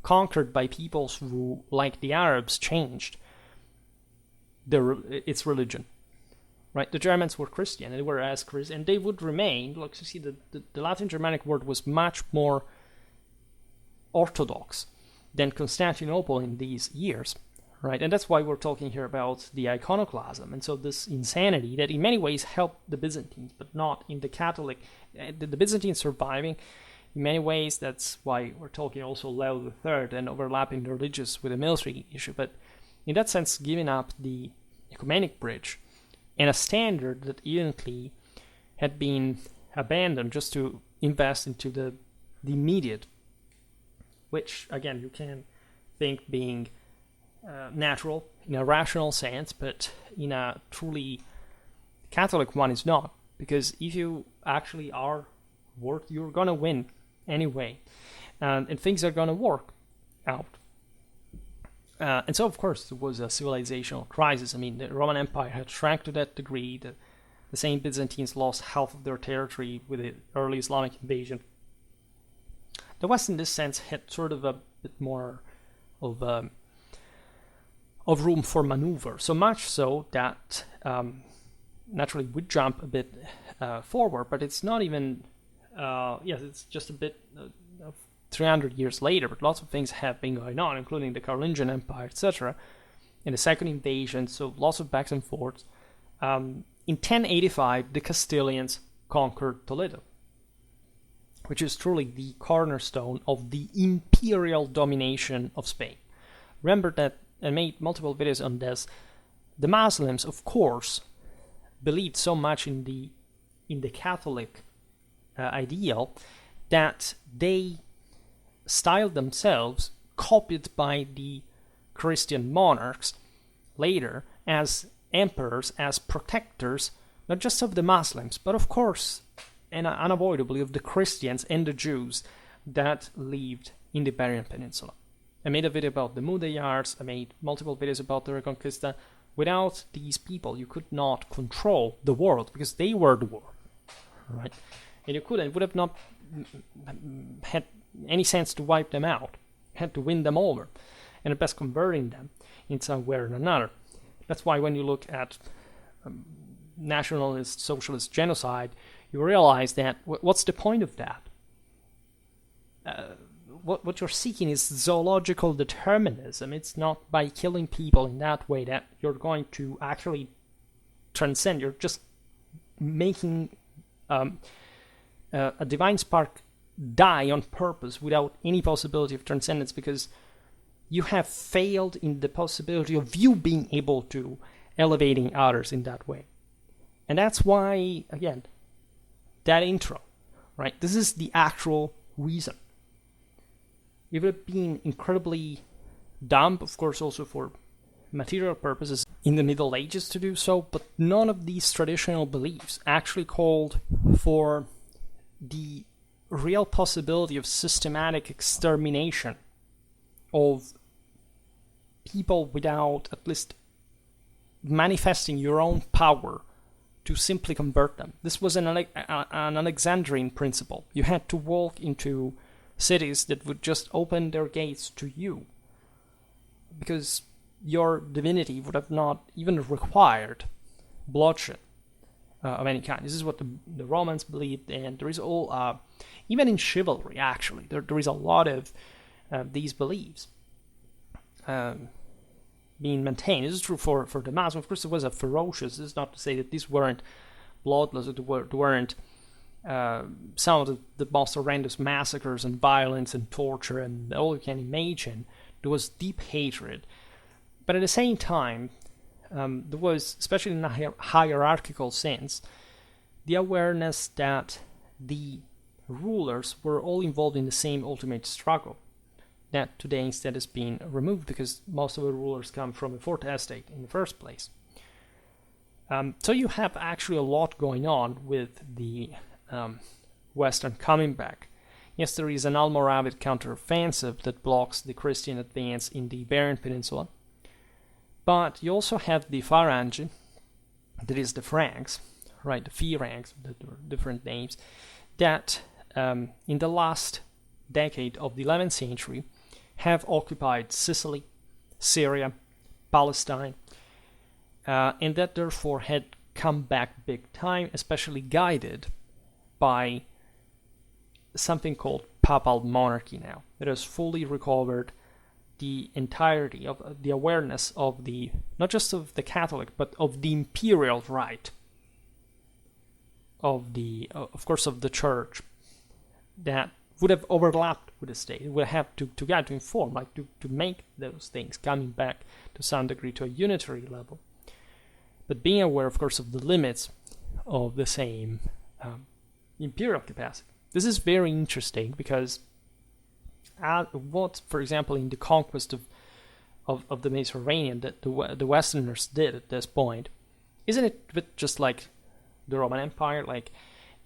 conquered by peoples who, like the Arabs, changed its religion. Right, the Germans were Christian, and they were as Christian, and they would remain. Like you see, the Latin Germanic world was much more Orthodox than Constantinople in these years, right? And that's why we're talking here about the iconoclasm, and so this insanity that in many ways helped the Byzantines, but not in the Catholic. The Byzantines surviving in many ways, that's why we're talking also Leo III and overlapping the religious with the military issue. But in that sense, giving up the ecumenic bridge and a standard that evidently had been abandoned just to invest into the immediate, which, again, you can think being natural in a rational sense, but in a truly Catholic one is not. Because if you actually are worth, you're going to win anyway. And things are going to work out. And so, of course, there was a civilizational crisis. I mean, the Roman Empire had shrank to that degree. The same Byzantines lost half of their territory with the early Islamic invasion. The West, in this sense, had sort of a bit more of room for maneuver. So much so that naturally would jump a bit forward, but it's not even, it's just a bit 300 years later, but lots of things have been going on, including the Carolingian Empire, etc., and the second invasion, so lots of backs and forths. In 1085, the Castilians conquered Toledo, which is truly the cornerstone of the imperial domination of Spain. Remember that I made multiple videos on this. The Muslims, of course, believed so much in the Catholic ideal that they styled themselves, copied by the Christian monarchs later, as emperors, as protectors, not just of the Muslims, but of course, and unavoidably, of the Christians and the Jews that lived in the Iberian Peninsula. I made a video about the Mudéjars, I made multiple videos about the Reconquista. Without these people, you could not control the world, because they were the world, right? And you couldn't, would have not had any sense to wipe them out. You had to win them over, and at best converting them in some way or another. That's why when you look at nationalist, socialist genocide, you realize that what's the point of that? What you're seeking is zoological determinism. It's not by killing people in that way that you're going to actually transcend. You're just making a divine spark die on purpose without any possibility of transcendence, because you have failed in the possibility of you being able to elevating others in that way. And that's why, again, that intro, right? This is the actual reason. It would have been incredibly dumb, of course, also for material purposes in the Middle Ages to do so, but none of these traditional beliefs actually called for the real possibility of systematic extermination of people without at least manifesting your own power to simply convert them. This was an Alexandrian principle. You had to walk into cities that would just open their gates to you, because your divinity would have not even required bloodshed of any kind. This is what the Romans believed, and there is all, even in chivalry, actually, there is a lot of these beliefs being maintained. This is true for the Muslims. Of course, it was a ferocious. This is not to say that these weren't bloodless, or there weren't some of the most horrendous massacres and violence and torture and all you can imagine. There was deep hatred. But at the same time, there was, especially in a hierarchical sense, the awareness that the rulers were all involved in the same ultimate struggle. That today instead has been removed because most of the rulers come from the fourth estate in the first place. So you have actually a lot going on with the Western coming back. Yes, there is an Almoravid counteroffensive that blocks the Christian advance in the Iberian Peninsula. But you also have the Phalange, that is the Franks, right, the Phalanx, the different names, that in the last decade of the 11th century have occupied Sicily, Syria, Palestine, and that therefore had come back big time, especially guided by something called papal monarchy now. It has fully recovered the entirety of the awareness of the, not just of the Catholic, but of the imperial right of the, of course, of the church, that would have overlapped with the state. It would have to get to inform, like to make those things coming back to some degree to a unitary level. But being aware, of course, of the limits of the same imperial capacity. This is very interesting because what, for example, in the conquest of the Mediterranean that the Westerners did at this point, isn't it a bit just like the Roman Empire? Like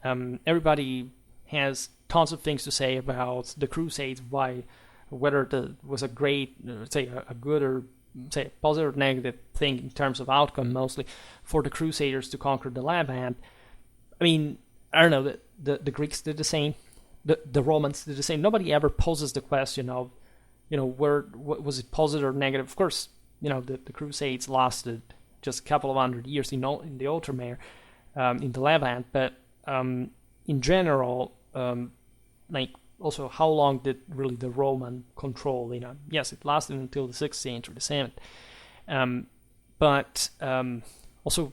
everybody has tons of things to say about the Crusades, whether it was a great, say, a good or say a positive or negative thing in terms of outcome, mostly for the Crusaders to conquer the Levant. I mean, I don't know, the Greeks did the same, the Romans did the same. Nobody ever poses the question of, what was it positive or negative? Of course, the Crusades lasted just a couple of 100 years in the Ottoman, in the Levant, but in general, like also how long did really the Roman control? Yes, it lasted until the 6th century, the 7th, but also,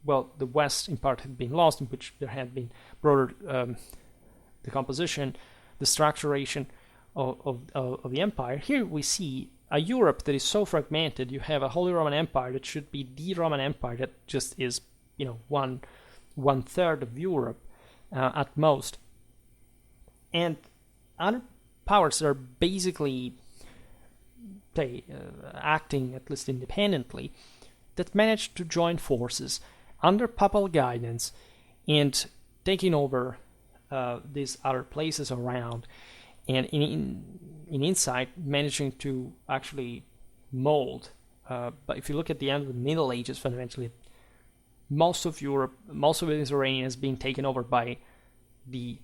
well, the West in part had been lost, in which there had been broader decomposition, the structuration of the empire. Here we see a Europe that is so fragmented. You have a Holy Roman Empire that should be the Roman Empire that just is, one third of Europe at most, and other powers that are basically acting at least independently, that managed to join forces under papal guidance and taking over these other places around, and in insight managing to actually mold. But if you look at the end of the Middle Ages, fundamentally, most of Europe, most of the Mediterranean is being taken over by the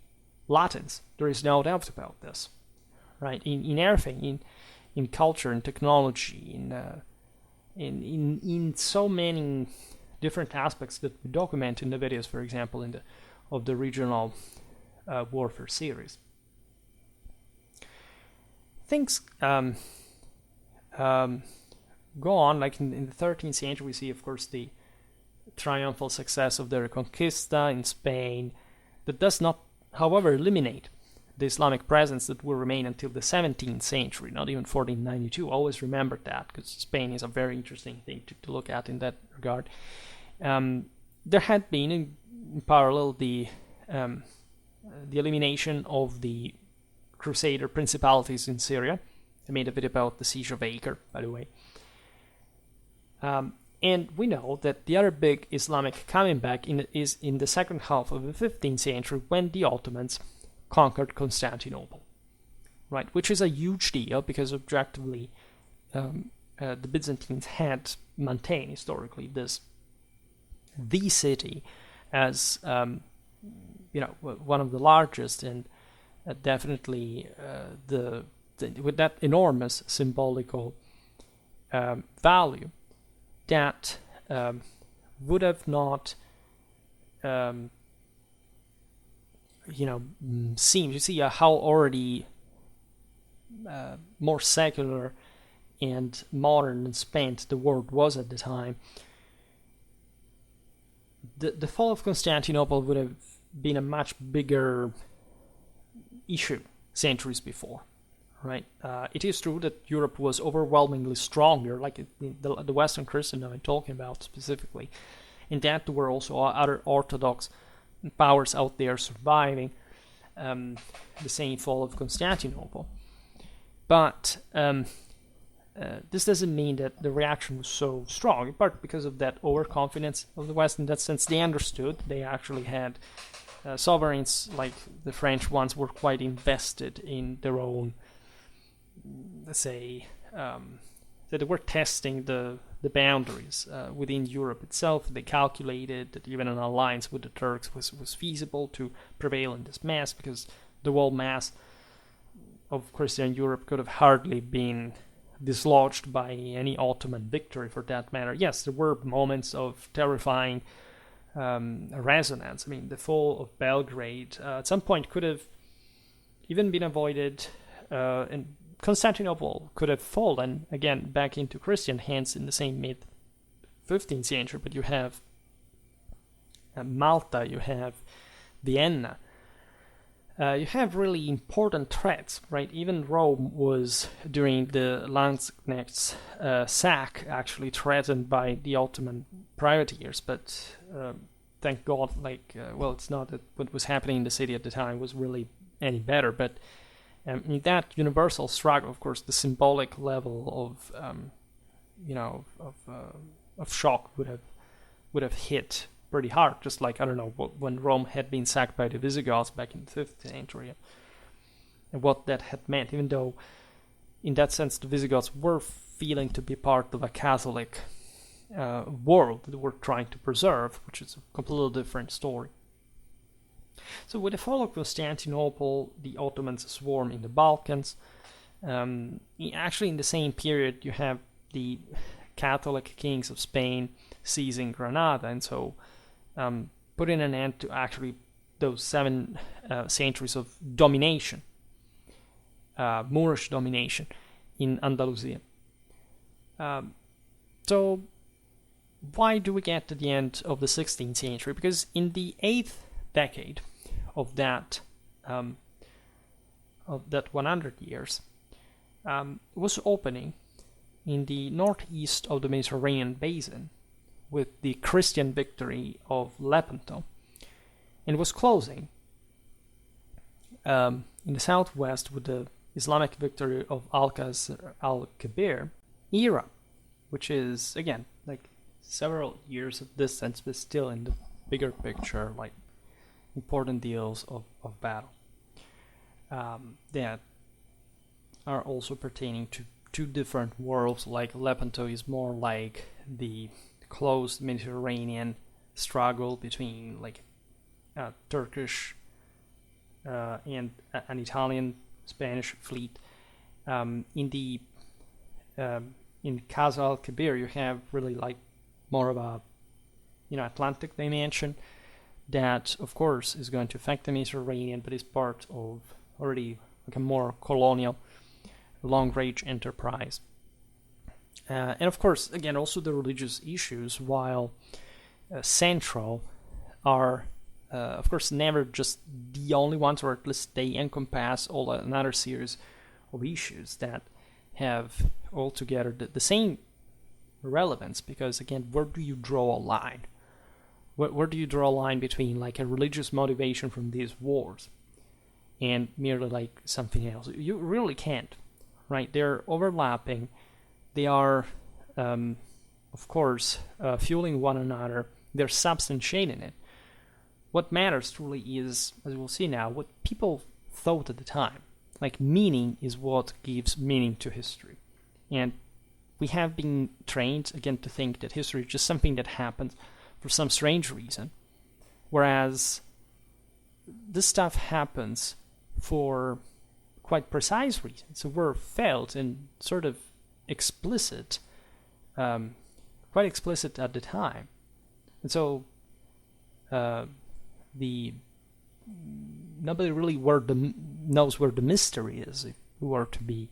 Latins. There is no doubt about this, right? In everything, in culture, in technology, in so many different aspects that we document in the videos, for example, of the regional warfare series. Things go on, like in the 13th century, we see, of course, the triumphal success of the Reconquista in Spain. That does not, however, eliminate the Islamic presence that will remain until the 17th century, not even 1492. Always remember that, because Spain is a very interesting thing to look at in that regard. There had been, in parallel, the elimination of the Crusader principalities in Syria. I made a video about the siege of Acre, by the way. And we know that the other big Islamic coming back is in the second half of the 15th century, when the Ottomans conquered Constantinople, right? Which is a huge deal, because objectively, the Byzantines had maintained historically the city as one of the largest, and definitely with that enormous symbolical value that would have not seemed. You see how already more secular and modern and spent the world was at the time. The fall of Constantinople would have been a much bigger issue centuries before, right? It is true that Europe was overwhelmingly stronger, like the Western Christendom I'm talking about specifically, and that there were also other Orthodox powers out there surviving the same fall of Constantinople. But this doesn't mean that the reaction was so strong, in part because of that overconfidence of the West. In that sense, they understood. They actually had sovereigns, like the French ones, were quite invested in their own, let's say, that they were testing the boundaries within Europe itself. They calculated that even an alliance with the Turks was feasible to prevail in this mass, because the whole mass of Christian Europe could have hardly been dislodged by any Ottoman victory, for that matter. Yes, there were moments of terrifying resonance. I mean, the fall of Belgrade at some point could have even been avoided, and Constantinople could have fallen again back into Christian hands in the same mid-15th century. But you have Malta, you have Vienna, you have really important threats, right? Even Rome was, during the Landsknecht's sack, actually threatened by the Ottoman privateers, but thank God, it's not that what was happening in the city at the time was really any better, but in that universal struggle, of course, the symbolic level of shock would have hit pretty hard, just like, I don't know, when Rome had been sacked by the Visigoths back in the 5th century, and what that had meant, even though, in that sense, the Visigoths were feeling to be part of a Catholic world that we're trying to preserve, which is a completely different story. So with the fall of Constantinople, the Ottomans swarm in the Balkans. Actually, in the same period, you have the Catholic kings of Spain seizing Granada, and so putting an end to actually those 7 centuries of domination, Moorish domination in Andalusia. So why do we get to the end of the 16th century? Because in the 8th decade of that 100 years was opening in the northeast of the Mediterranean basin with the Christian victory of Lepanto, and was closing in the southwest with the Islamic victory of al-Qasr, al-Kabir era, which is, again, like several years of distance, but still in the bigger picture, like important deals of battle that are also pertaining to 2 different worlds. Like Lepanto is more like the closed Mediterranean struggle between like Turkish and an Italian Spanish fleet. In Qasr al-Kabir, you have really like more of a Atlantic dimension that, of course, is going to affect the Mediterranean, but is part of already like a more colonial, long-range enterprise. And of course, again, also the religious issues, while central, are, of course, never just the only ones, or at least they encompass another series of issues that have altogether the same relevance, because, again, where do you draw a line? Where do you draw a line between like a religious motivation from these wars and merely like something else? You really can't, right? They're overlapping. They are, of course, fueling one another. They're substantiating it. What matters truly is, as we'll see now, what people thought at the time. Like, meaning is what gives meaning to history. And we have been trained, again, to think that history is just something that happens for some strange reason, whereas this stuff happens for quite precise reasons. So we're felt and sort of explicit, quite explicit at the time. And so nobody really knows where the mystery is, if we were to be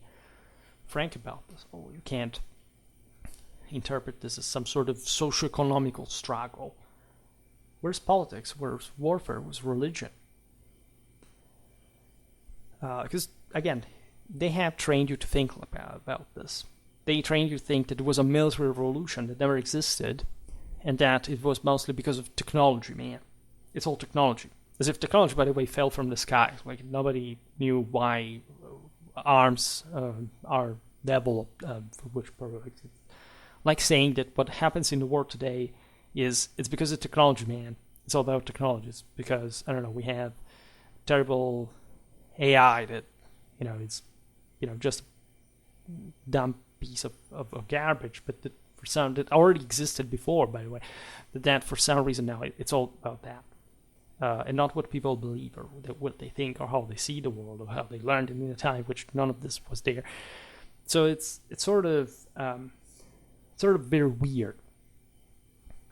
frank about this. Oh, you can't interpret this as some sort of socio-economical struggle. Where's politics? Where's warfare? Where's religion? Because, again, they have trained you to think about this. They trained you to think that there was a military revolution that never existed, and that it was mostly because of technology, man. It's all technology. As if technology, by the way, fell from the sky. Like, nobody knew why arms are developed, for which purpose. Like saying that what happens in the world today it's because of technology, man. It's all about technologies, because, I don't know, we have terrible AI that, it's, just a dumb piece of garbage, but that for some, that already existed before, by the way, that for some reason now it's all about that. And not what people believe, or what they think, or how they see the world, or how they learned in a time which none of this was there. So it's sort of very weird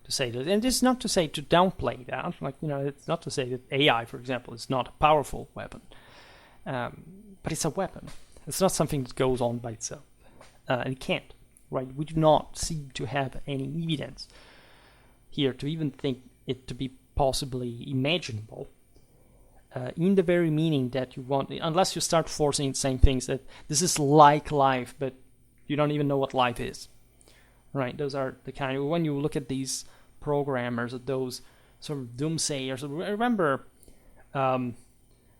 to say that. And it's not to say to downplay that. Like, it's not to say that AI, for example, is not a powerful weapon. But it's a weapon. It's not something that goes on by itself. And it can't, right? We do not seem to have any evidence here to even think it to be possibly imaginable in the very meaning that you want, unless you start forcing the same things, that this is like life, but you don't even know what life is, right? Those are the kind of, when you look at these programmers, or those sort of doomsayers, I remember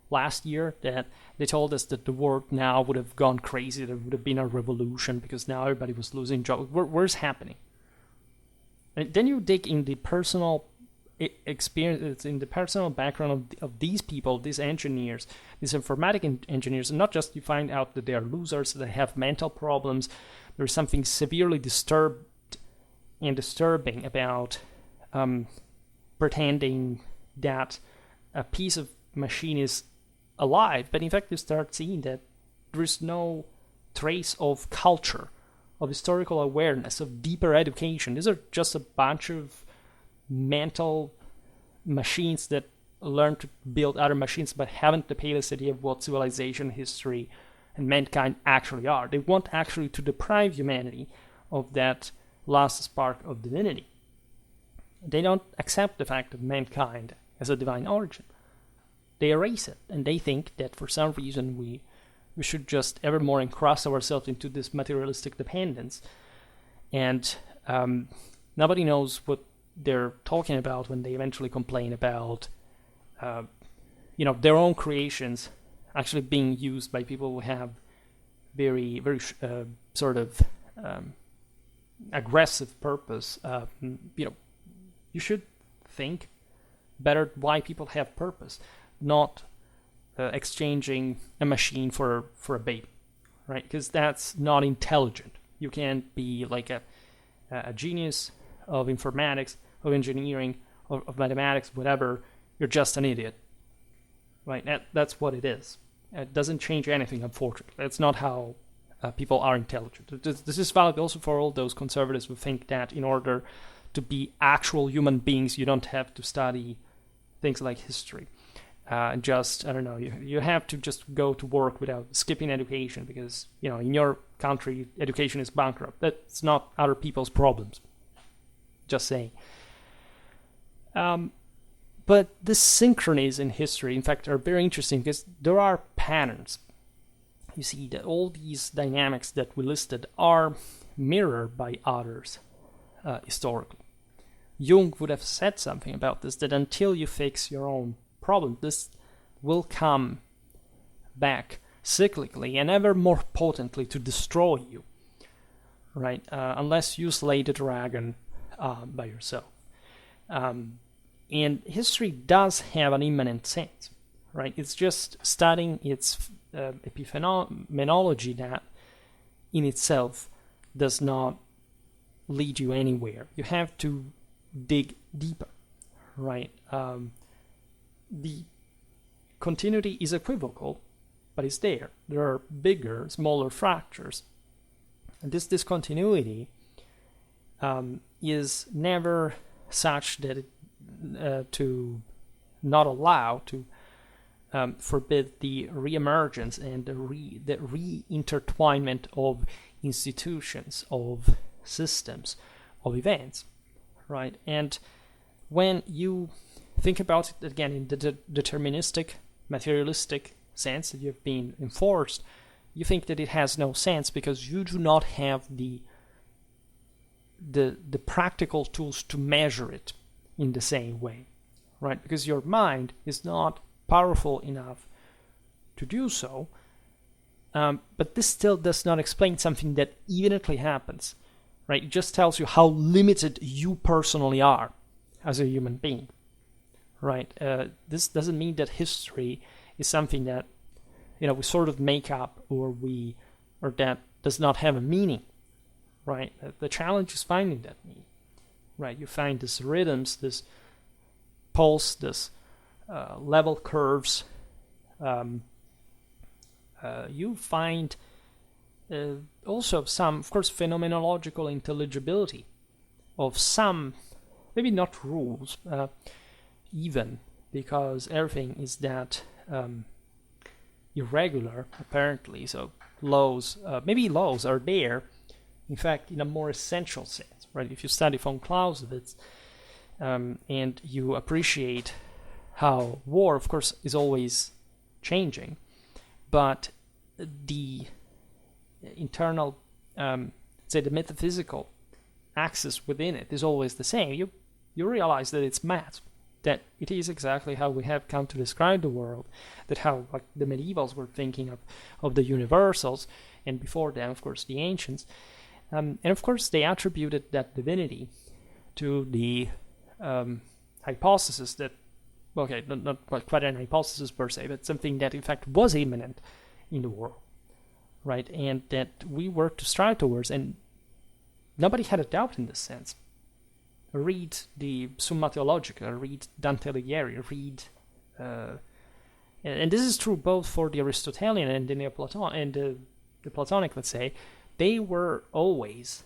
last year that they told us that the world now would have gone crazy, there would have been a revolution because now everybody was losing jobs. Where's happening? And then you dig in the personal experience, in the personal background of these people, these engineers, these informatic engineers, and not just you find out that they are losers, they have mental problems. There's something severely disturbed and disturbing about pretending that a piece of machine is alive, but in fact you start seeing that there is no trace of culture, of historical awareness, of deeper education. These are just a bunch of mental machines that learn to build other machines but haven't the palest idea of what civilization, history, and mankind actually are. They want actually to deprive humanity of that last spark of divinity. They don't accept the fact of mankind as a divine origin. They erase it, and they think that for some reason we should just ever more encross ourselves into this materialistic dependence. And nobody knows what they're talking about when they eventually complain about their own creations actually being used by people who have very, very sort of aggressive purpose. You should think better why people have purpose, not exchanging a machine for a baby, right? Because that's not intelligent. You can't be like a genius of informatics, of engineering, of mathematics, whatever. You're just an idiot, right? That's what it is. It doesn't change anything, unfortunately. That's not how people are intelligent. This is valid also for all those conservatives who think that in order to be actual human beings, you don't have to study things like history. You have to just go to work without skipping education because, in your country, education is bankrupt. That's not other people's problems. Just saying. But the synchronies in history, in fact, are very interesting because there are patterns. You see that all these dynamics that we listed are mirrored by others historically. Jung would have said something about this, that until you fix your own problem, this will come back cyclically and ever more potently to destroy you, right? Unless you slay the dragon by yourself. And history does have an immanent sense, right? It's just studying its epiphenomenology that in itself does not lead you anywhere. You have to dig deeper, right? The continuity is equivocal, but it's there. There are bigger, smaller fractures. And this discontinuity is never such that to not allow, to forbid the reemergence and the reintertwinement of institutions, of systems, of events, right? And when you think about it again in the deterministic, materialistic sense that you've been enforced, you think that it has no sense because you do not have the practical tools to measure it in the same way, right? Because your mind is not powerful enough to do so. But this still does not explain something that evidently happens, right? It just tells you how limited you personally are as a human being, right? This doesn't mean that history is something that we sort of make up or that does not have a meaning, right? The challenge is finding that meaning, right? You find these rhythms, this pulse, this level curves. You find also some, of course, phenomenological intelligibility of some, maybe not rules, even, because everything is that irregular, apparently. So maybe laws are there, in fact, in a more essential sense, right? If you study von Clausewitz and you appreciate how war, of course, is always changing, but the internal, say the metaphysical axis within it is always the same. You realize that it's math, that it is exactly how we have come to describe the world, that how like the medievals were thinking of the universals, and before them, of course, the ancients. And of course, they attributed that divinity to the hypothesis that, okay, not quite an hypothesis per se, but something that in fact was immanent in the world, right? And that we were to strive towards, and nobody had a doubt in this sense. Read the Summa Theologica, read Dante Alighieri, read, and this is true both for the Aristotelian and the Neoplatonic and the Platonic, let's say. They were always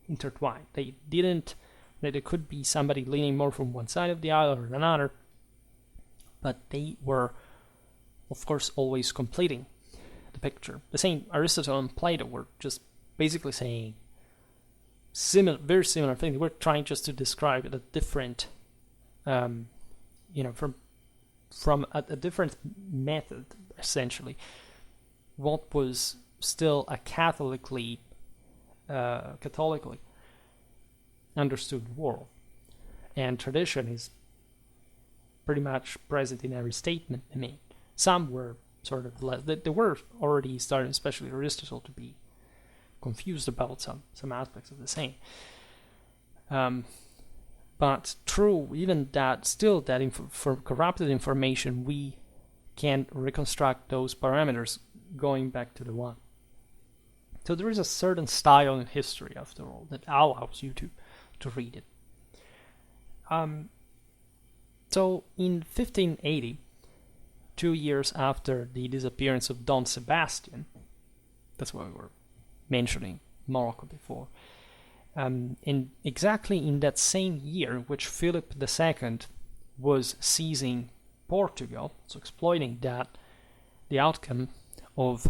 intertwined. They didn't. There could be somebody leaning more from one side of the aisle or another, but they were, of course, always completing the picture. The same Aristotle and Plato were just basically saying very similar thing. They were trying just to describe a different, from a different method, essentially. What was still a catholically understood world, and tradition is pretty much present in every statement they made. Some were sort of less. They were already starting, especially Aristotle, to be confused about some aspects of the same. But true, even that, still that for corrupted information, we can reconstruct those parameters going back to the one. So there is a certain style in history, after all, that allows you to read it. So in 1580, 2 years after the disappearance of Don Sebastian, that's why we were mentioning Morocco before, exactly in that same year in which Philip II was seizing Portugal, so exploiting that, the outcome of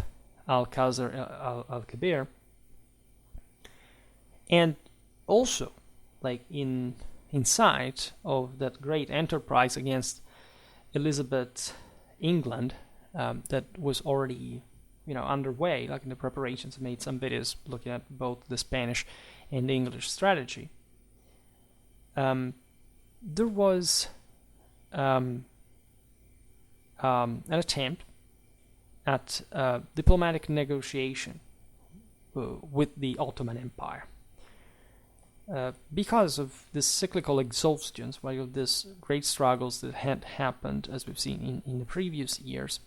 al-Qasr, al-Kabir, and also like in sight of that great enterprise against Elizabeth's England that was already underway, like in the preparations. I made some videos looking at both the Spanish and the English strategy. There was an attempt at diplomatic negotiation with the Ottoman Empire. Because of this cyclical exhaustion, while of these great struggles that had happened, as we've seen in the previous years,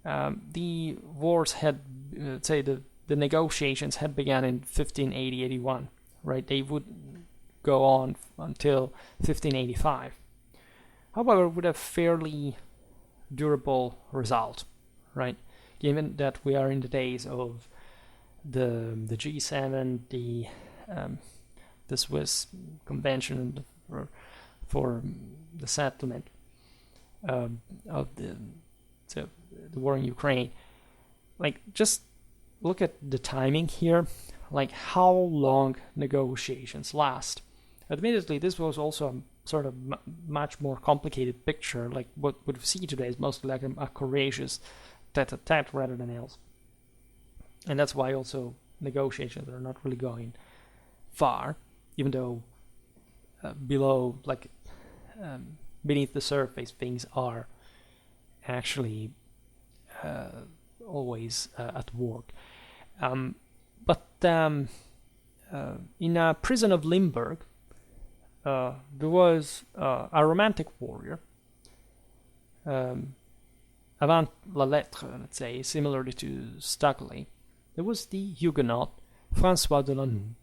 the wars had, the negotiations had begun in 1580-81, right? They would go on until 1585. However, with a fairly durable result, right? Given that we are in the days of the G7, the Swiss Convention for the settlement of the war in Ukraine. Like, just look at the timing here, like how long negotiations last. Admittedly, this was also a sort of much more complicated picture. Like what we see today is mostly like a courageous tete-a-tete rather than else. And that's why also negotiations are not really going far, even though beneath the surface things are actually always at work. But in a prison of Limburg, there was a romantic warrior, avant la lettre, let's say, similarly to Stockley. There was the Huguenot François de la Noue,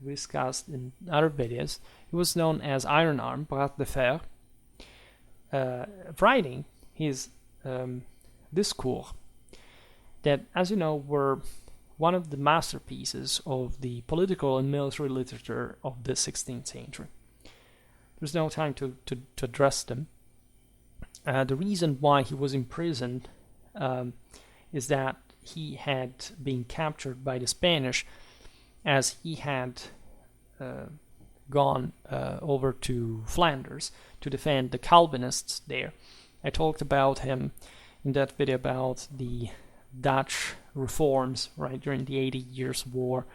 discussed in other videos. He was known as Iron Arm, Bras de Fer, writing his discours that, as you know, were one of the masterpieces of the political and military literature of the 16th century. There's no time to address them. The reason why he was imprisoned is that he had been captured by the Spanish, as he had gone over to Flanders to defend the Calvinists there. I talked about him in that video about the Dutch reforms, right, during the 80 Years' War,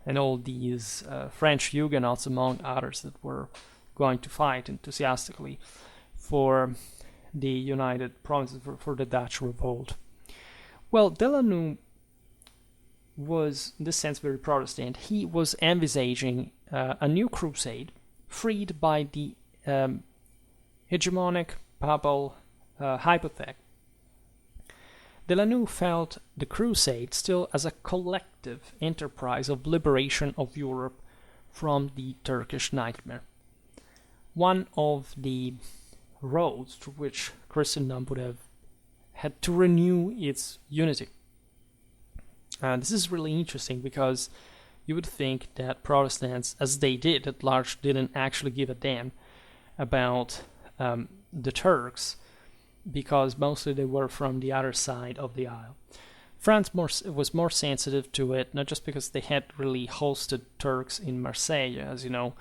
and all these French Huguenots, among others, that were going to fight enthusiastically for the United Provinces, for the Dutch revolt. Well, Delano was, in this sense, very Protestant. He was envisaging a new crusade, freed by the hegemonic papal hypothek. Delano felt the crusade still as a collective enterprise of liberation of Europe from the Turkish nightmare. One of the roads through which Christendom would have had to renew its unity. This is really interesting because you would think that Protestants, as they did at large, didn't actually give a damn about the Turks, because mostly they were from the other side of the aisle. France was more sensitive to it, not just because they had really hosted Turks in Marseille, as you know,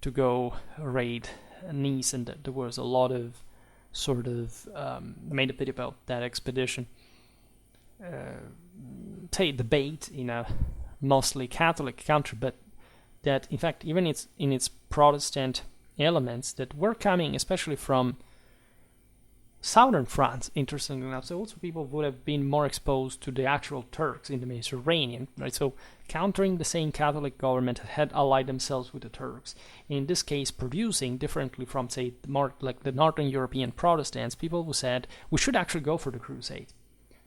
to go raid Nice, and there was a lot of sort of made a video about that expedition. Debate in a mostly Catholic country, but that in fact even in its Protestant elements that were coming especially from southern France, interestingly enough. So also people would have been more exposed to the actual Turks in the Mediterranean, right? So countering the same Catholic government had allied themselves with the Turks. In this case, producing differently from, say, more like the Northern European Protestants, people who said we should actually go for the crusade.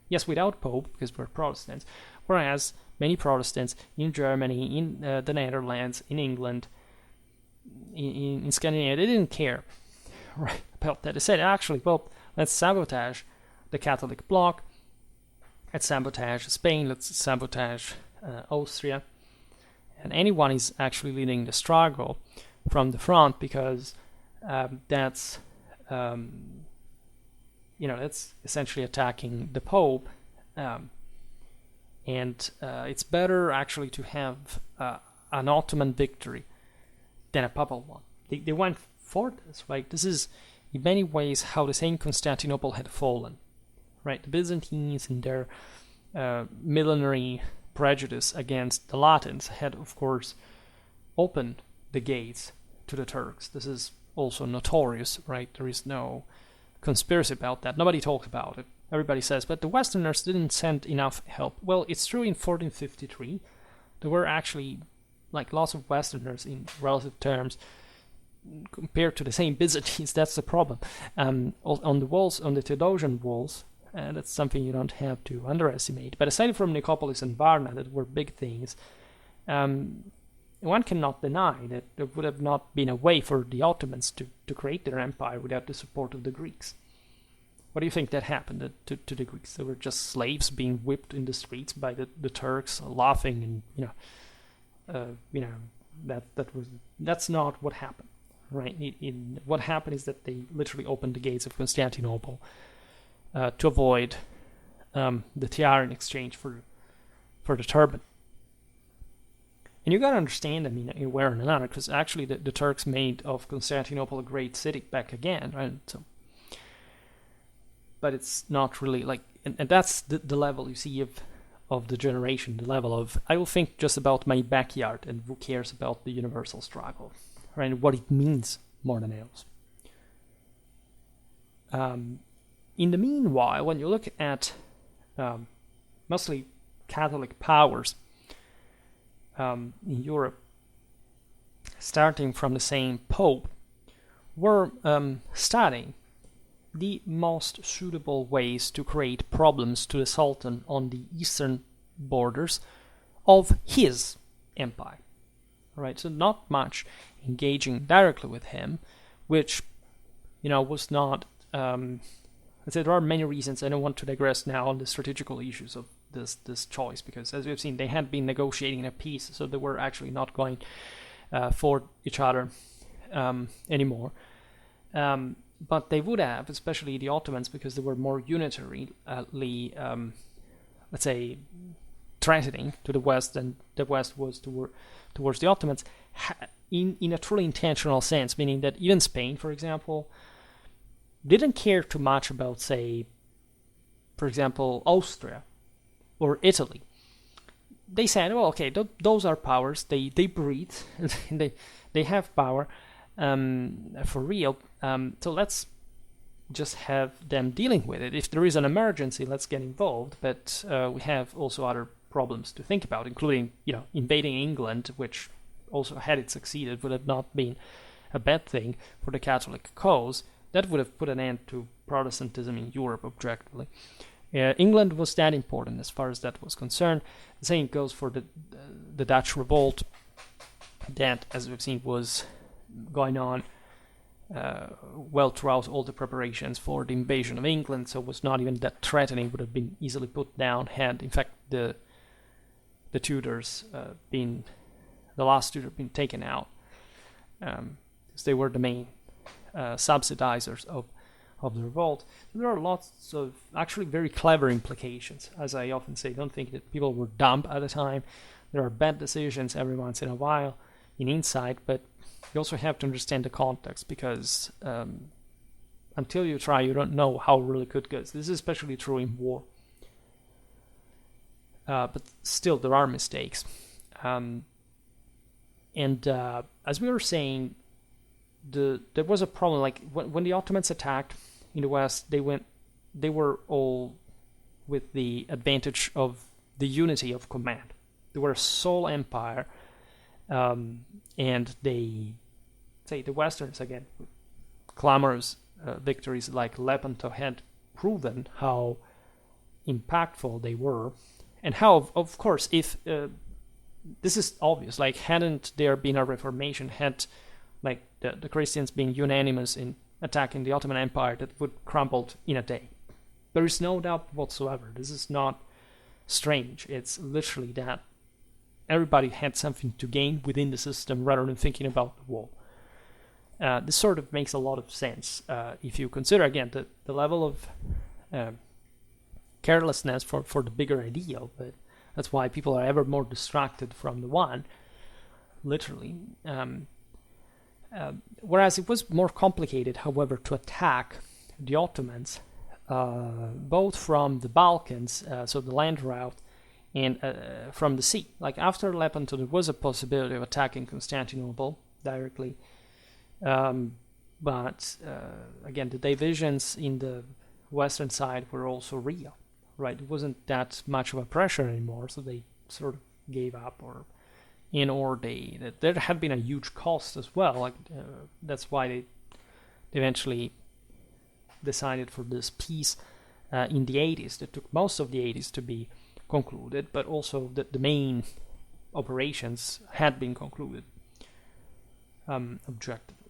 Yes, without Pope, because we're Protestants. Whereas many Protestants in Germany, in the Netherlands, in England, in Scandinavia, they didn't care, right, about that. They said, actually, well, let's sabotage the Catholic bloc, let's sabotage Spain, let's sabotage Austria, and anyone is actually leading the struggle from the front, because that's essentially attacking the Pope, and it's better actually to have an Ottoman victory than a papal one. They went for this, right? This is in many ways how the same Constantinople had fallen, right? The Byzantines and their millenary prejudice against the Latins had, of course, opened the gates to the Turks. This is also notorious, right? There is no conspiracy about that. Nobody talks about it. Everybody says, but the Westerners didn't send enough help. Well, it's true in 1453. There were actually lots of Westerners in relative terms compared to the same Byzantines. That's the problem. On the walls, on the Theodosian walls, that's something you don't have to underestimate. But aside from Nicopolis and Varna, that were big things, one cannot deny that there would have not been a way for the Ottomans to create their empire without the support of the Greeks. What do you think that happened to the Greeks? They were just slaves being whipped in the streets by the Turks, laughing, and that's not what happened, right? What happened is that they literally opened the gates of Constantinople to avoid the tiara in exchange for the turban. And you gotta understand, in one way or another, because actually the Turks made of Constantinople a great city back again, right? So, but it's not really and that's the level you see of the generation, the level of, I will think just about my backyard and who cares about the universal struggle, right? And what it means more than else. In the meanwhile, when you look at mostly Catholic powers in Europe, starting from the same Pope, were studying the most suitable ways to create problems to the Sultan on the eastern borders of his empire. Right, so not much engaging directly with him, which was not. Let's say there are many reasons. I don't want to digress now on the strategical issues of this choice, because as we've seen, they had been negotiating a peace, so they were actually not going for each other anymore. But they would have, especially the Ottomans, because they were more unitarily, let's say, threatening to the West than the West was towards the Ottomans, in a truly intentional sense, meaning that even Spain, for example, didn't care too much about, say, for example, Austria or Italy. They said, well, okay, those are powers. They breathe. they have power for real. So let's just have them dealing with it. If there is an emergency, let's get involved. But we have also other problems to think about, including, invading England, which also, had it succeeded, would have not been a bad thing for the Catholic cause. That would have put an end to Protestantism in Europe, objectively. England was that important as far as that was concerned. The same goes for the Dutch revolt that, as we've seen, was going on well throughout all the preparations for the invasion of England, so was not even that threatening, would have been easily put down had, in fact, the Tudors the last Tudor been taken out, because they were the main subsidizers of the revolt. There are lots of actually very clever implications. As I often say, don't think that people were dumb at the time. There are bad decisions every once in a while in insight, but you also have to understand the context, because until you try, you don't know how it really could go. This is especially true in war. But still, there are mistakes. And as we were saying, there was a problem. Like when the Ottomans attacked in the West, they were all with the advantage of the unity of command. They were a sole empire, and the Westerns, again, with clamorous victories like Lepanto, had proven how impactful they were, and how, of course, if this is obvious, like hadn't there been a Reformation, had like the Christians been unanimous in attacking the Ottoman Empire, that would crumbled in a day. There is no doubt whatsoever. This is not strange. It's literally that everybody had something to gain within the system rather than thinking about the wall. This sort of makes a lot of sense if you consider, again, the level of carelessness for the bigger ideal, but that's why people are ever more distracted from the one, literally. Whereas it was more complicated, however, to attack the Ottomans, both from the Balkans, so the land route, and from the sea. Like after Lepanto, there was a possibility of attacking Constantinople directly, but again, the divisions in the western side were also real, right? It wasn't that much of a pressure anymore, so they sort of gave up, or there had been a huge cost as well. Like that's why they eventually decided for this peace in the 80s. That took most of the 80s to be concluded, but also the main operations had been concluded objectively.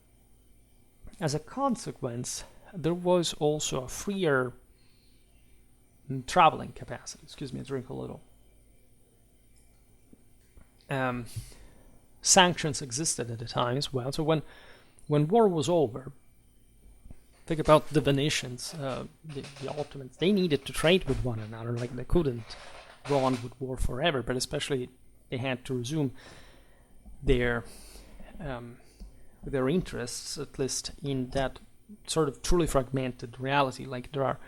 As a consequence, there was also a freer traveling capacity. Excuse me, I drink a little. Sanctions existed at the time as well. So when war was over, think about the Venetians, the Ottomans. They needed to trade with one another. Like they couldn't go on with war forever, but especially they had to resume their interests, at least in that sort of truly fragmented reality. Like there are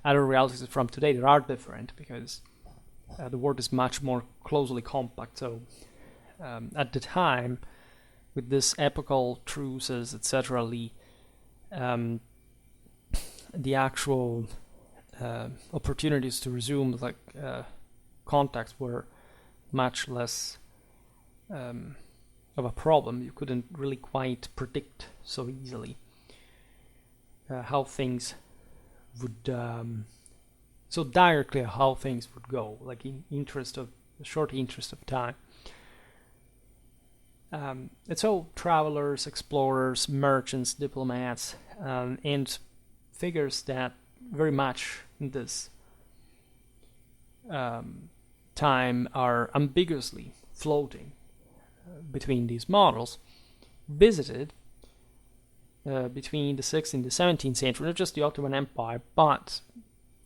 other realities from today that are different, because the world is much more closely compact. So at the time, with this epochal truces, etc., the actual opportunities to resume contacts were much less of a problem. You couldn't really quite predict so easily how things would so directly how things would go, like in short interest of time. And so travelers, explorers, merchants, diplomats, and figures that very much in this time are ambiguously floating between these models, visited between the 16th and the 17th century, not just the Ottoman Empire, but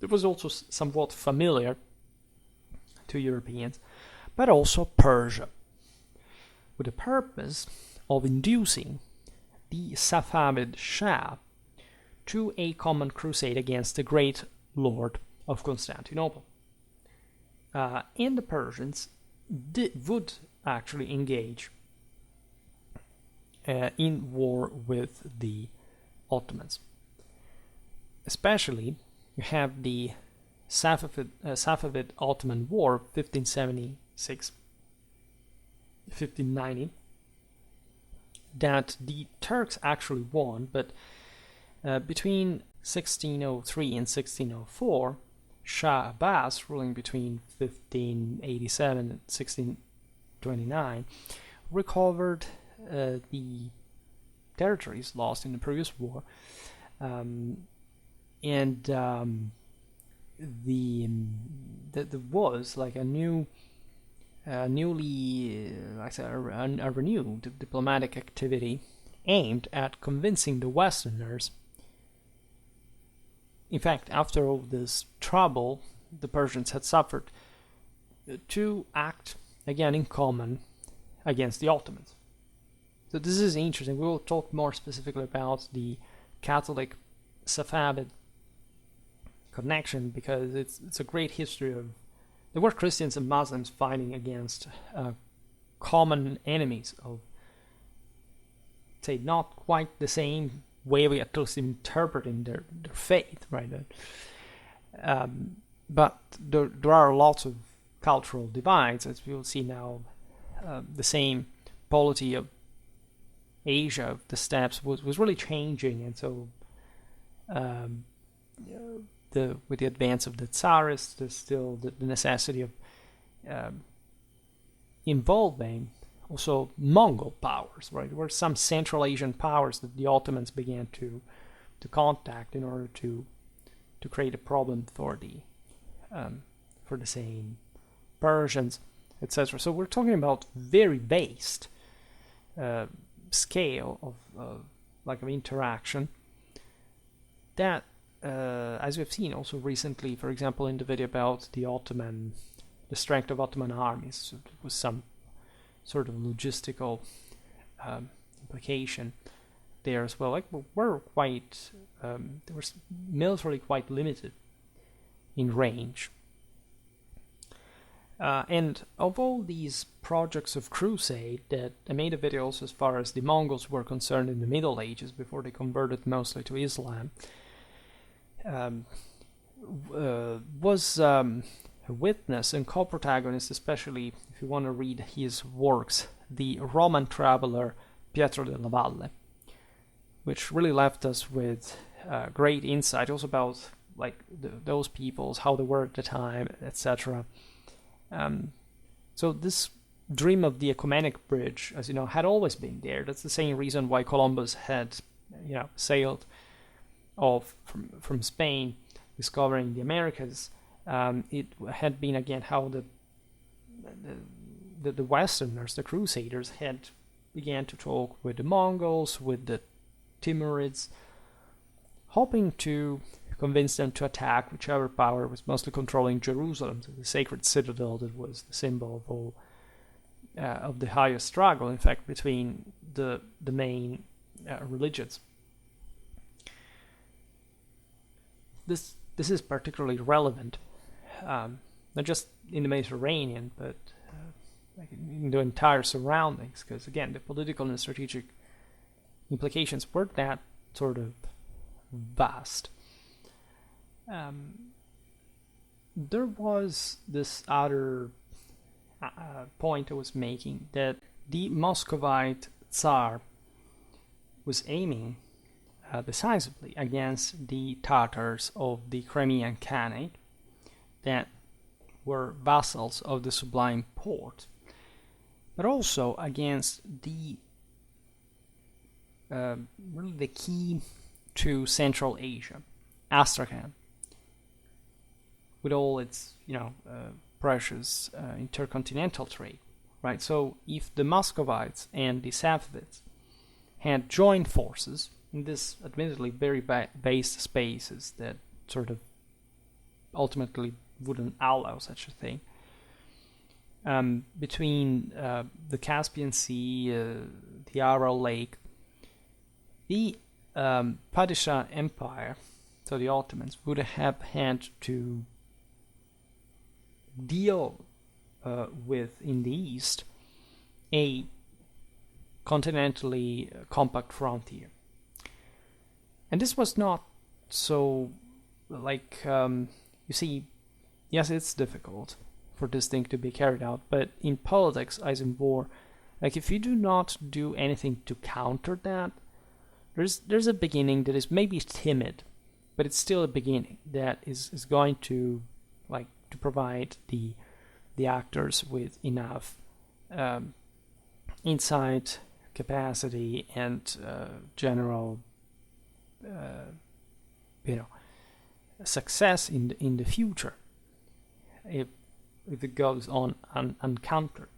it was also somewhat familiar to Europeans, but also Persia, with the purpose of inducing the Safavid Shah to a common crusade against the great lord of Constantinople. And the Persians would actually engage in war with the Ottomans. Especially, you have the Safavid Ottoman War, 1576-1590, that the Turks actually won, but between 1603 and 1604, Shah Abbas, ruling between 1587 and 1629, recovered the territories lost in the previous war, and there was like a renewed diplomatic activity aimed at convincing the Westerners. In fact, after all this trouble the Persians had suffered, to act again in common against the Ottomans. So this is interesting. We will talk more specifically about the Catholic Safavid connection, because it's a great history of there were Christians and Muslims fighting against common enemies of, say, not quite the same way we at least interpreting their faith, right? But there are lots of cultural divides, as we will see now. The same polity of Asia, the steppes, was really changing, and so with the advance of the Tsarists, there's still the necessity of involving also Mongol powers, right? There were some Central Asian powers that the Ottomans began to contact in order to create a problem for the same Persians, etc. So we're talking about very based scale of interaction that, as we've seen also recently, for example, in the video about the strength of Ottoman armies, with some sort of logistical implication there as well. Like, were quite, they were militarily quite limited in range. And of all these projects of crusade that I made a video also as far as the Mongols were concerned in the Middle Ages, before they converted mostly to Islam, was a witness and co-protagonist, especially if you want to read his works, the Roman traveler Pietro della Valle, which really left us with great insight also about those peoples, how they were at the time, etc. So this dream of the ecumenic bridge, as you know, had always been there. That's the same reason why Columbus had, sailed off from Spain, discovering the Americas. It had been again how the Westerners, the Crusaders, had began to talk with the Mongols, with the Timurids, hoping to convince them to attack whichever power was mostly controlling Jerusalem, the sacred citadel that was the symbol of all of the highest struggle, in fact, between the main religions. This is particularly relevant, not just in the Mediterranean, but in the entire surroundings, because again, the political and strategic implications weren't that sort of vast. There was this other point I was making, that the Muscovite Tsar was aiming decisively against the Tatars of the Crimean Khanate that were vassals of the Sublime Porte, but also against the really the key to Central Asia, Astrakhan, with all its precious intercontinental trade, right? So if the Muscovites and the Safavids had joined forces in this admittedly very based spaces that sort of ultimately wouldn't allow such a thing, between the Caspian Sea, the Aral Lake, the Padishah Empire, so the Ottomans, would have had to deal with, in the east, a continentally compact frontier. And this was not so, you see, yes, it's difficult for this thing to be carried out, but in politics, as in war, if you do not do anything to counter that, there's a beginning that is maybe timid, but it's still a beginning that is going to to provide the actors with enough insight, capacity, and general success in the future if it goes on uncountered.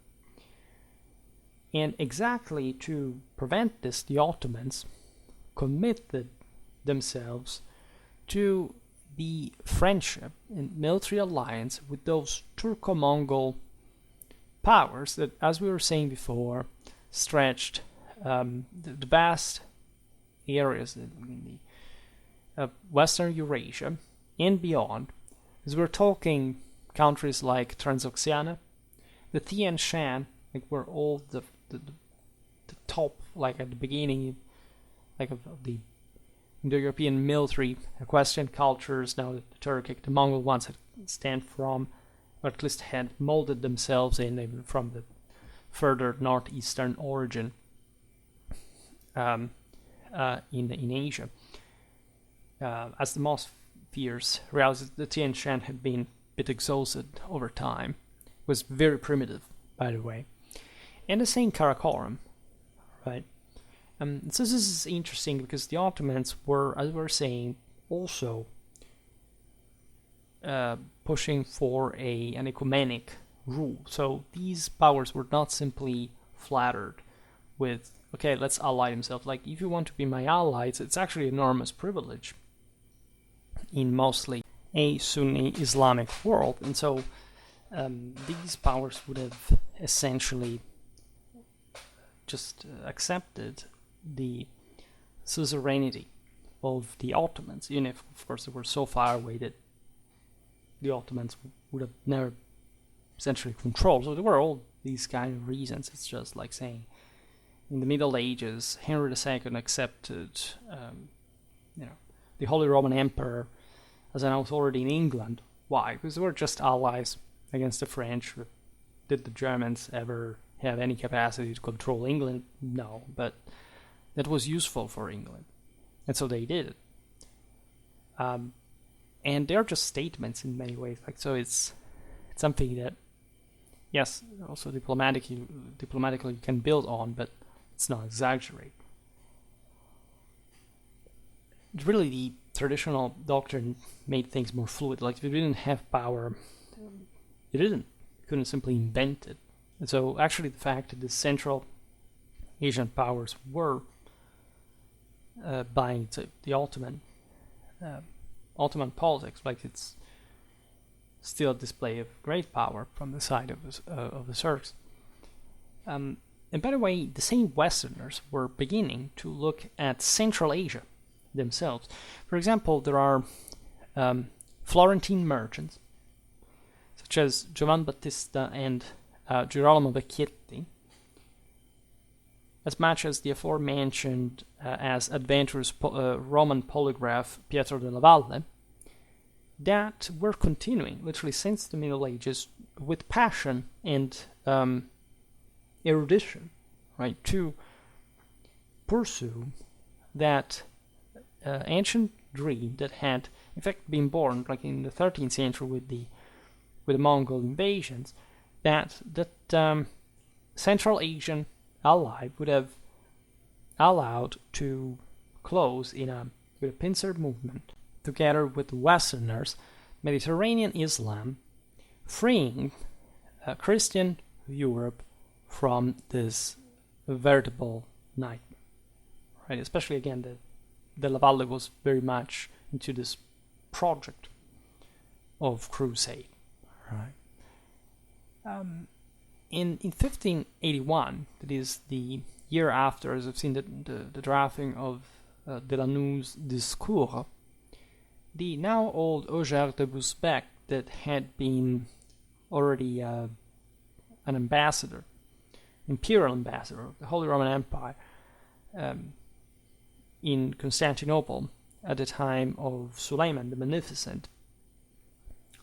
And exactly to prevent this, the Ottomans committed themselves to the friendship and military alliance with those Turco-Mongol powers that, as we were saying before, stretched the vast areas in the Western Eurasia and beyond. As we're talking countries like Transoxiana, the Tian Shan, were all the top, at the beginning, of the Indo-European military equestrian cultures. Now the Turkic, the Mongol ones had stand from, or at least had molded themselves in from the further northeastern origin in Asia. As the most fierce, whereas the Tian Shan had been a bit exhausted over time, was very primitive, by the way. And the same Karakorum, right? So this is interesting because the Ottomans were, as we were saying, also pushing for an ecumenic rule. So these powers were not simply flattered with, okay, let's ally themselves. If you want to be my allies, it's actually an enormous privilege in mostly a Sunni Islamic world. And so these powers would have essentially just accepted the suzerainty of the Ottomans, even if, of course, they were so far away that the Ottomans would have never essentially controlled. So there were all these kind of reasons. It's just like saying, in the Middle Ages, Henry II accepted, the Holy Roman Emperor as an authority in England. Why? Because they were just allies against the French. Did the Germans ever have any capacity to control England? No, but that was useful for England, and so they did it. And they're just statements in many ways. So it's something that, yes, also diplomatically you can build on, but it's not exaggerate. Really, the traditional doctrine made things more fluid. If you didn't have power, you couldn't simply invent it. And so actually the fact that the Central Asian powers were buying the Ottoman politics, it's still a display of great power from the side of the Turks. And by the way, the same Westerners were beginning to look at Central Asia themselves. For example, there are Florentine merchants, such as Giovan Battista and Girolamo Vecchietti, as much as the aforementioned as adventurous Roman polygraph Pietro della Valle, that were continuing, literally since the Middle Ages, with passion and erudition, right, to pursue that ancient dream that had, in fact, been born, in the 13th century with the Mongol invasions, that Central Asian ally would have allowed to close with a pincer movement, together with Westerners, Mediterranean Islam, freeing Christian Europe from this veritable nightmare. Right? Especially again, the Lavalle was very much into this project of crusade. Right? In 1581, that is the year after, as we've seen the drafting of de la Noue's Discours, the now old Auger de Busbecq, that had been already an ambassador, imperial ambassador of the Holy Roman Empire in Constantinople at the time of Suleiman the Magnificent,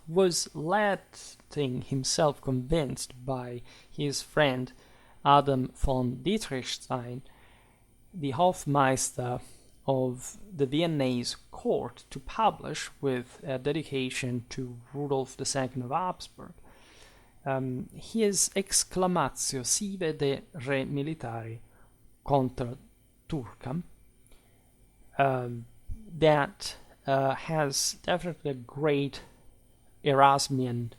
was letting himself convinced by his friend Adam von Dietrichstein, the Hofmeister of the Viennese court, to publish, with a dedication to Rudolf II of Habsburg, his Exclamatio sive de re militari contra Turcam, that has definitely a great Erasmian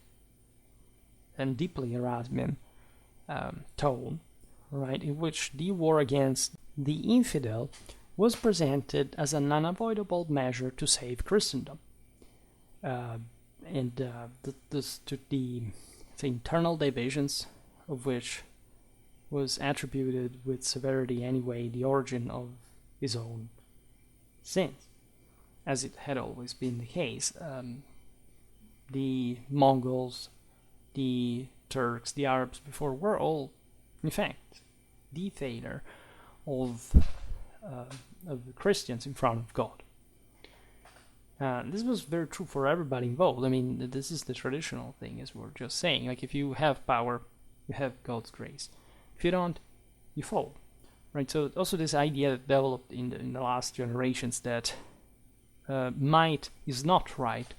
and deeply Erasmian tone, right, in which the war against the infidel was presented as an unavoidable measure to save Christendom, this to the internal divisions of which was attributed with severity anyway the origin of his own sins, as it had always been the case. The Mongols, the Turks, the Arabs before were all, in fact, the failure of the Christians in front of God. This was very true for everybody involved. I mean, this is the traditional thing, as we're just saying. Like, if you have power, you have God's grace. If you don't, you fall. Right? So also this idea that developed in the last generations that might is not right.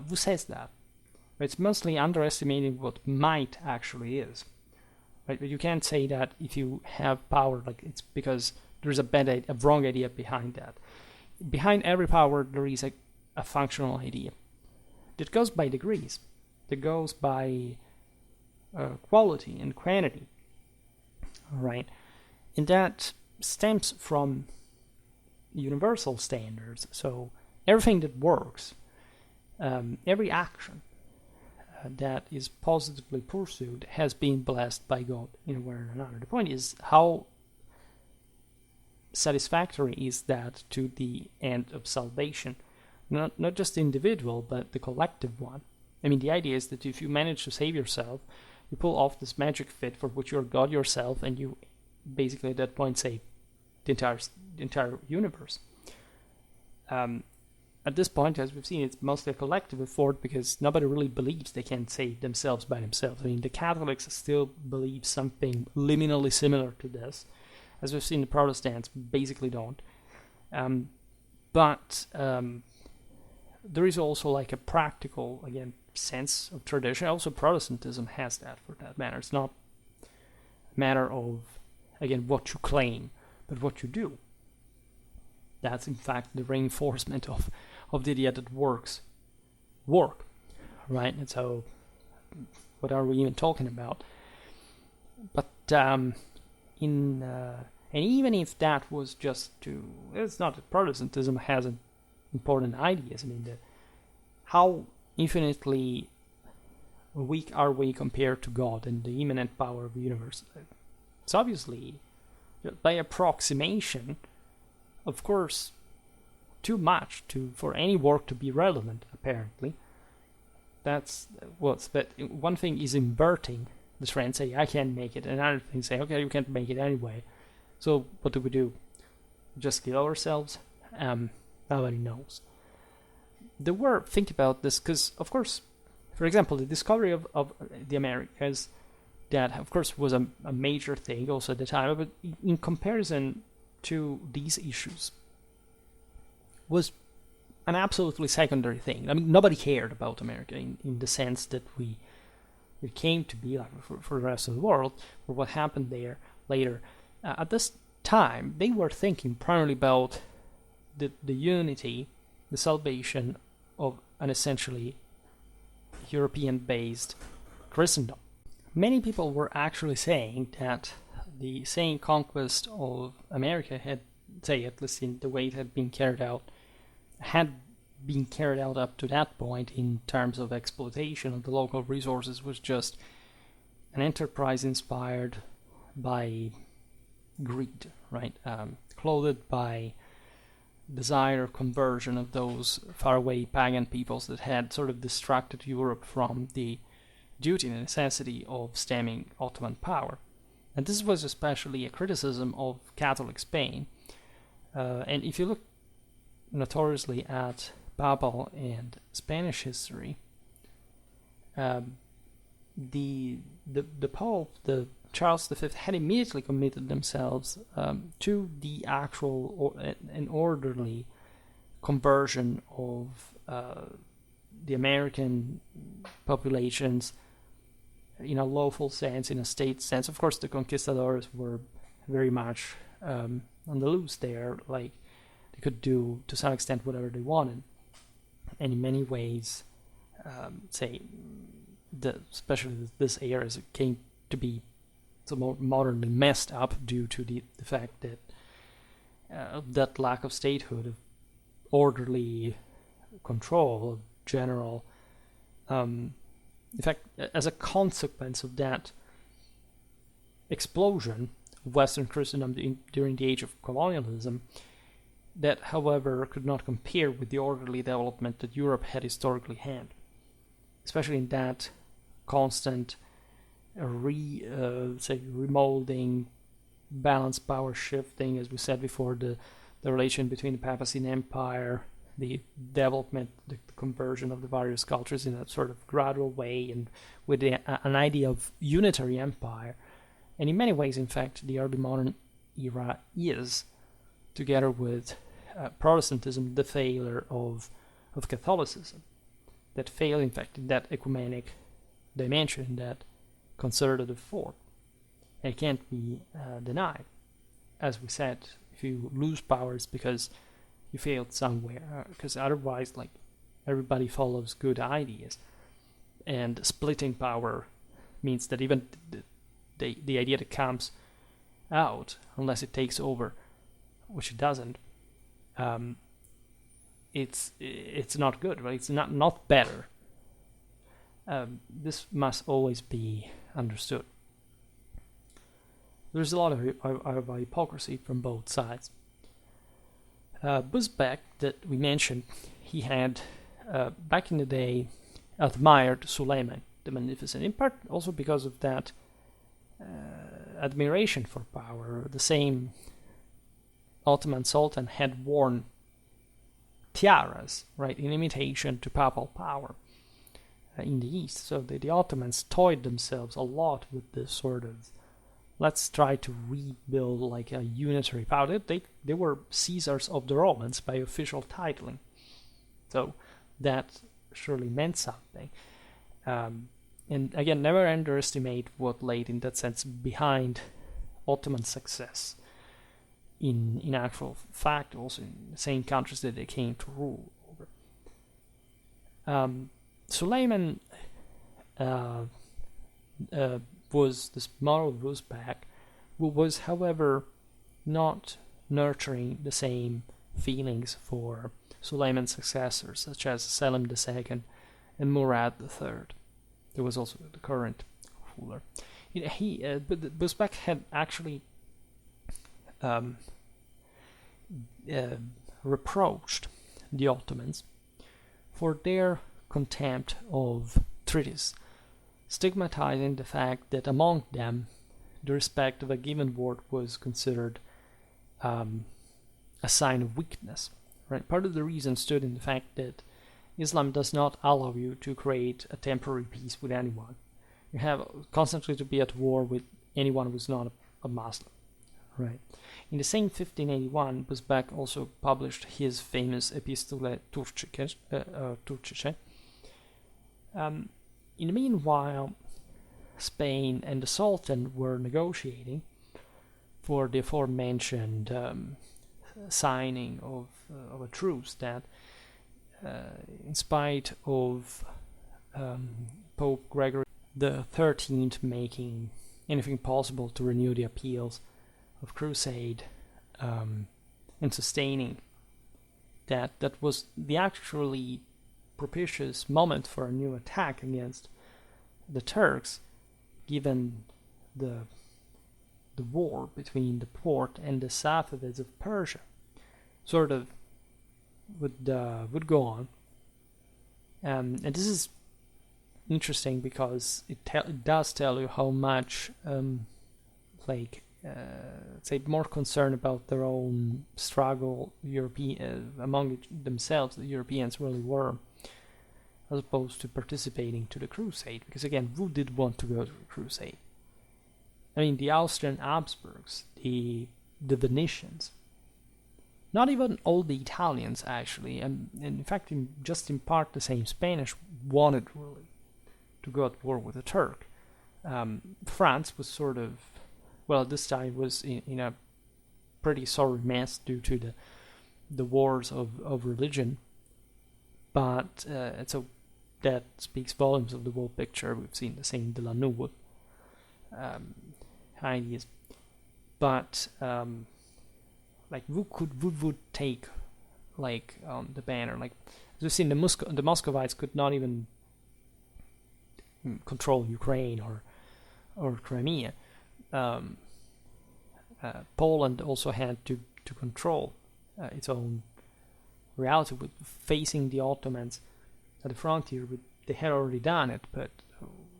Who says that? It's mostly underestimating what might actually is. Right? But you can't say that if you have power, like it's because there's a wrong idea behind that. Behind every power, there is a functional idea that goes by degrees, that goes by quality and quantity. All right, and that stems from universal standards. So everything that works, every action that is positively pursued has been blessed by God in one way or another. The point is, how satisfactory is that to the end of salvation? Not just the individual, but the collective one. I mean, the idea is that if you manage to save yourself, you pull off this magic fit for which you're God yourself, and you basically at that point save the entire universe. At this point, as we've seen, it's mostly a collective effort because nobody really believes they can save themselves by themselves. I mean, the Catholics still believe something liminally similar to this. As we've seen, the Protestants basically don't. But there is also like a practical, again, sense of tradition. Also, Protestantism has that, for that matter. It's not a matter of, again, what you claim, but what you do. That's, in fact, the reinforcement of the idea that work, right? And so, what are we even talking about? But and even if that was just it's not that Protestantism has important ideas. I mean, how infinitely weak are we compared to God and the immanent power of the universe? It's obviously, by approximation, of course, too much for any work to be relevant, apparently. That's but one thing is inverting the trend, say, I can't make it, and another thing say, okay, you can't make it anyway. So what do? Just kill ourselves? Nobody knows. Think about this, because, of course, for example, the discovery of the Americas, that, of course, was a major thing also at the time, but in comparison to these issues, was an absolutely secondary thing. I mean, nobody cared about America in the sense that it came to be like for the rest of the world, or what happened there later. At this time, they were thinking primarily about the unity, the salvation of an essentially European-based Christendom. Many people were actually saying that the same conquest of America had, say, at least in the way it had been carried out up to that point in terms of exploitation of the local resources, was just an enterprise inspired by greed, right? Clothed by desire of conversion of those faraway pagan peoples that had sort of distracted Europe from the duty and necessity of stemming Ottoman power. And this was especially a criticism of Catholic Spain. And if you look notoriously at Papal and Spanish history, the Pope, the Charles V, had immediately committed themselves to the actual and orderly conversion of the American populations in a lawful sense, in a state sense. Of course, the conquistadors were very much on the loose there, like they could do to some extent whatever they wanted, and in many ways, especially this era came to be so more modernly messed up due to the fact that that lack of statehood, of orderly control, of general. In fact, as a consequence of that explosion of Western Christendom during the age of colonialism, that, however, could not compare with the orderly development that Europe had historically had, especially in that constant remolding, balanced power shifting, as we said before, the relation between the Papacy and Empire, the development, the conversion of the various cultures in a sort of gradual way, and with an idea of unitary empire. And in many ways, in fact, the early modern era is, together with Protestantism, the failure of Catholicism. That failed, in fact, in that ecumenic dimension, that conservative form. And it can't be denied. As we said, if you lose powers because you failed somewhere, because otherwise, like, everybody follows good ideas, and splitting power means that even the idea that comes out, unless it takes over, which it doesn't, it's not good, right? It's not better. This must always be understood. There's a lot of hypocrisy from both sides. Busbecq, that we mentioned, he had, back in the day, admired Suleiman the Magnificent, in part also because of that admiration for power. The same Ottoman Sultan had worn tiaras, right, in imitation to papal power in the East. So the Ottomans toyed themselves a lot with this sort of, let's try to rebuild like a unitary power. They were Caesars of the Romans by official titling. So that surely meant something. And again, never underestimate what laid in that sense behind Ottoman success in actual fact, also in the same countries that they came to rule over. Suleiman was this model of Busbecq, who was, however, not nurturing the same feelings for Suleiman's successors, such as Selim II and Murad III. There was also the current ruler. But Busbecq had actually reproached the Ottomans for their contempt of treaties, stigmatizing the fact that among them the respect of a given word was considered a sign of weakness. Right? Part of the reason stood in the fact that Islam does not allow you to create a temporary peace with anyone. You have constantly to be at war with anyone who's not a Muslim. Right. In the same 1581, Busbecq also published his famous Epistolae Turcice. In the meanwhile, Spain and the Sultan were negotiating for the aforementioned signing of a truce that, in spite of Pope Gregory the 13th making anything possible to renew the appeals of crusade and sustaining that was the actually propitious moment for a new attack against the Turks, given the war between the Porte and the Safavids of Persia, sort of would go on. And this is interesting because it does tell you how much say more concerned about their own struggle among themselves the Europeans really were, as opposed to participating to the crusade. Because again, who did want to go to the crusade? I mean, the Austrian Habsburgs, the Venetians, not even all the Italians actually, and in fact just in part the same Spanish wanted really to go at war with the Turk. France was sort of, well, at this time was in a pretty sorry mess due to the wars of religion, but so that speaks volumes of the whole picture. We've seen the same de la Noue ideas, but like who would take like the banner? Like as we've seen, the Muscovites could not even control Ukraine or Crimea. Poland also had to control its own reality with facing the Ottomans at the frontier. They had already done it, but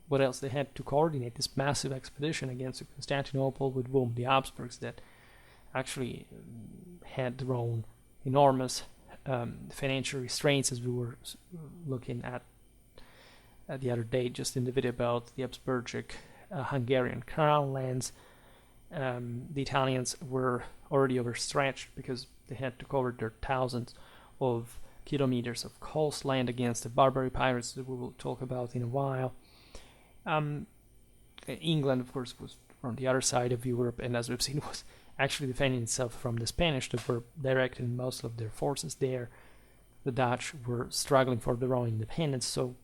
what else? They had to coordinate this massive expedition against Constantinople, with whom the Habsburgs that actually had their own enormous financial restraints, as we were looking at the other day, just in the video about the Habsburgic-Hungarian crown lands. The Italians were already overstretched because they had to cover their thousands of kilometers of coastline against the Barbary Pirates that we will talk about in a while. England, of course, was on the other side of Europe, and as we've seen, was actually defending itself from the Spanish that were directing most of their forces there. The Dutch were struggling for their own independence. So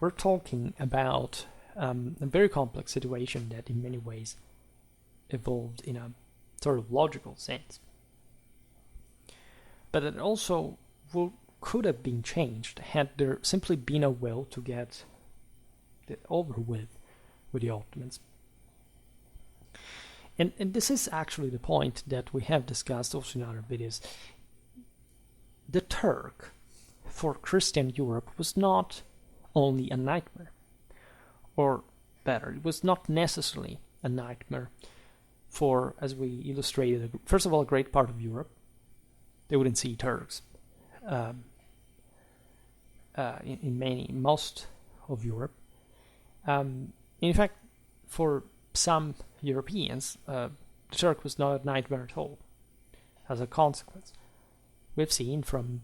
we're talking about a very complex situation that in many ways evolved in a sort of logical sense. But it also could have been changed had there simply been a will to get it over with the Ottomans. And this is actually the point that we have discussed also in other videos. The Turk for Christian Europe was not only a nightmare, or better, it was not necessarily a nightmare for, as we illustrated, first of all, a great part of Europe. They wouldn't see Turks in most of Europe. In fact, for some Europeans, the Turk was not a nightmare at all. As a consequence, we've seen from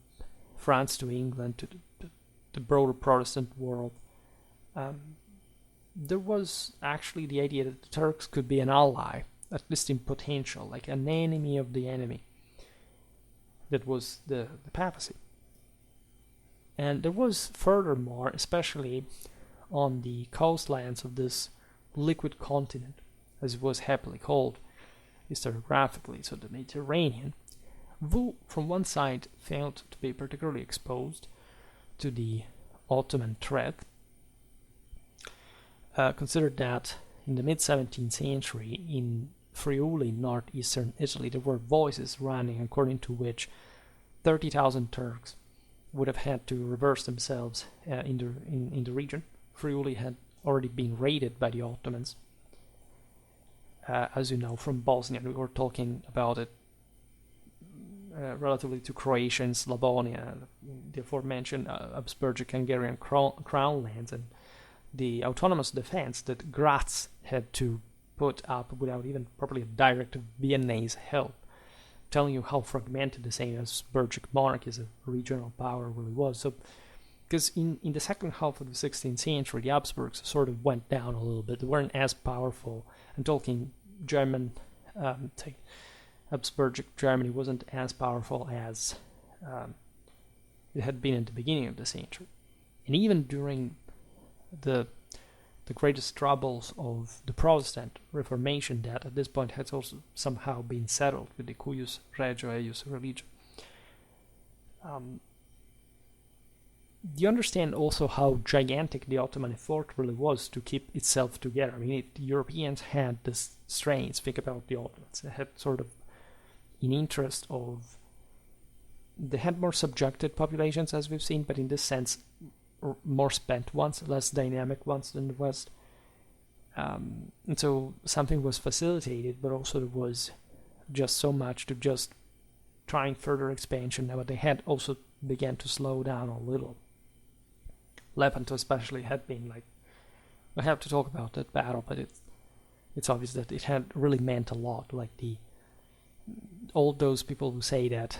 France to England to the broader Protestant world, there was actually the idea that the Turks could be an ally, at least in potential, like an enemy of the enemy. That was the Papacy. And there was furthermore, especially on the coastlines of this liquid continent, as it was happily called historiographically, so the Mediterranean, who from one side felt to be particularly exposed to the Ottoman threat. Consider that in the mid-17th century in Friuli, northeastern Italy, there were voices running according to which 30,000 Turks would have had to reverse themselves in the region. Friuli had already been raided by the Ottomans. As you know, from Bosnia, we were talking about it relatively to Croatia and Slavonia, the aforementioned Habsburgic-Hungarian crown lands, and the autonomous defense that Graz had to put up without even probably a direct Viennese help, telling you how fragmented the same Habsburgic monarchy as a regional power really was. So, because in the second half of the 16th century, the Habsburgs sort of went down a little bit. They weren't as powerful. And talking German, Habsburgic Germany wasn't as powerful as it had been at the beginning of the century. And even during the greatest troubles of the Protestant Reformation, that at this point had also somehow been settled with the cuius regio eius religio. you understand also how gigantic the Ottoman effort really was to keep itself together. I mean, if the Europeans had this strains, think about the Ottomans. They had sort of an interest of, they had more subjected populations, as we've seen, but in this sense, more spent ones, less dynamic ones than the West. And so something was facilitated, but also there was just so much to just trying further expansion. Now, but they had also began to slow down a little. Lepanto especially had been like, we have to talk about that battle, but it's obvious that it had really meant a lot. Like all those people who say that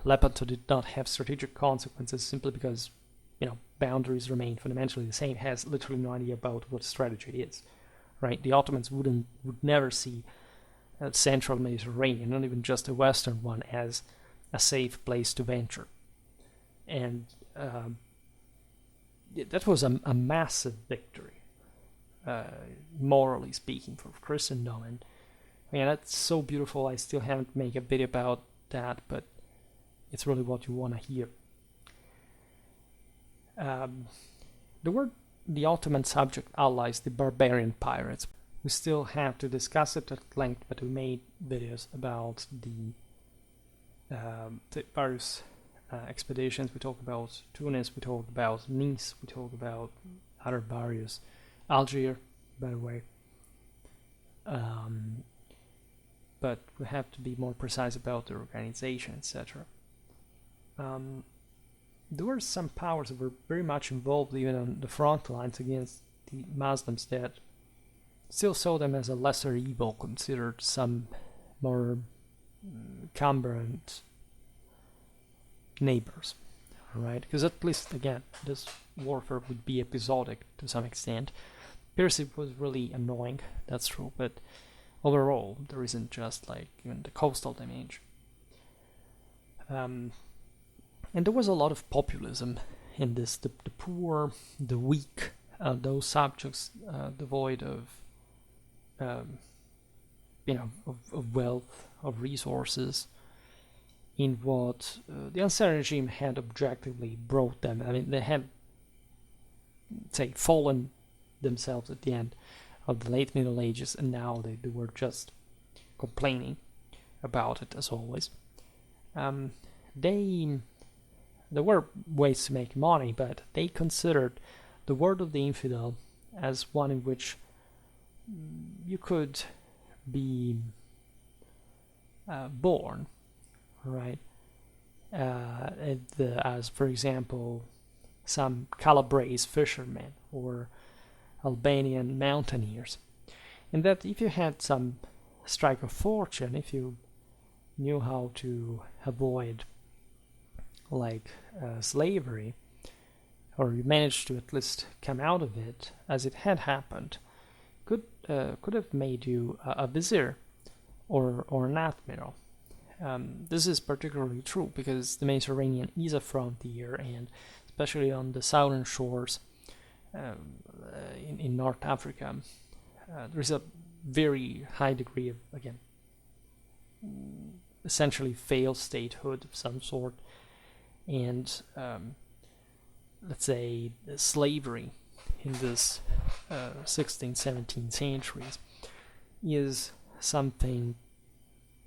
Lepanto did not have strategic consequences simply because, boundaries remain fundamentally the same, has literally no idea about what strategy is, right? The Ottomans would never see central Mediterranean, not even just a western one, as a safe place to venture. And that was a massive victory, morally speaking, for Christendom. And that's so beautiful. I still haven't made a video about that, but it's really what you want to hear. The Ottoman subject allies, the Barbarian Pirates. We still have to discuss it at length, but we made videos about the various expeditions. We talked about Tunis, we talked about Nice, we talked about other various, Algiers, by the way. But we have to be more precise about the organization, etc. There were some powers that were very much involved even on the front lines against the Muslims that still saw them as a lesser evil, considered some more cumbrant neighbors, right? Because at least, again, this warfare would be episodic to some extent. Papacy was really annoying, that's true, but overall, there isn't just like even the coastal damage. And there was a lot of populism in this. The poor, the weak, those subjects devoid of, of wealth, of resources, in what the Ansar regime had objectively brought them. I mean, they had, say, fallen themselves at the end of the late Middle Ages, and now they were just complaining about it, as always. There were ways to make money, but they considered the world of the infidel as one in which you could be born, right? As, for example, some Calabrese fishermen or Albanian mountaineers. And that if you had some strike of fortune, if you knew how to avoid slavery, or you managed to at least come out of it, as it had happened, could have made you a vizier or an admiral. This is particularly true because the Mediterranean is a frontier, and especially on the southern shores in North Africa, there is a very high degree of, again, essentially failed statehood of some sort. And let's say slavery in this 16th, 17th centuries is something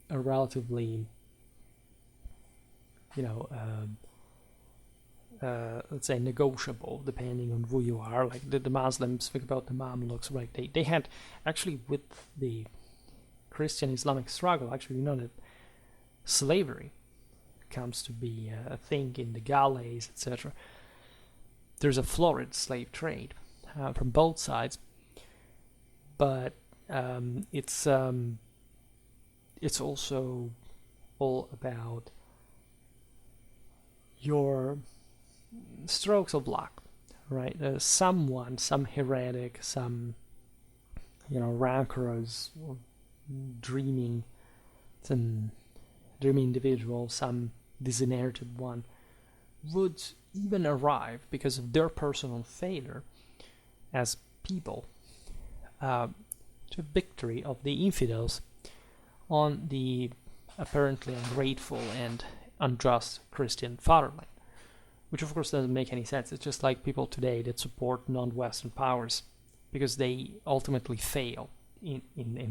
relatively, let's say negotiable, depending on who you are. Like the Muslims, think about the Mamluks, right? They had actually, with the Christian Islamic struggle, actually, that slavery comes to be a thing in the galleys, etc. There's a florid slave trade from both sides, but it's also all about your strokes of luck, right? Some heretic, some rancorous, or dreaming individual, some disinherited one, would even arrive because of their personal failure as people to victory of the infidels on the apparently ungrateful and unjust Christian fatherland, which of course doesn't make any sense. It's just like people today that support non-Western powers because they ultimately fail in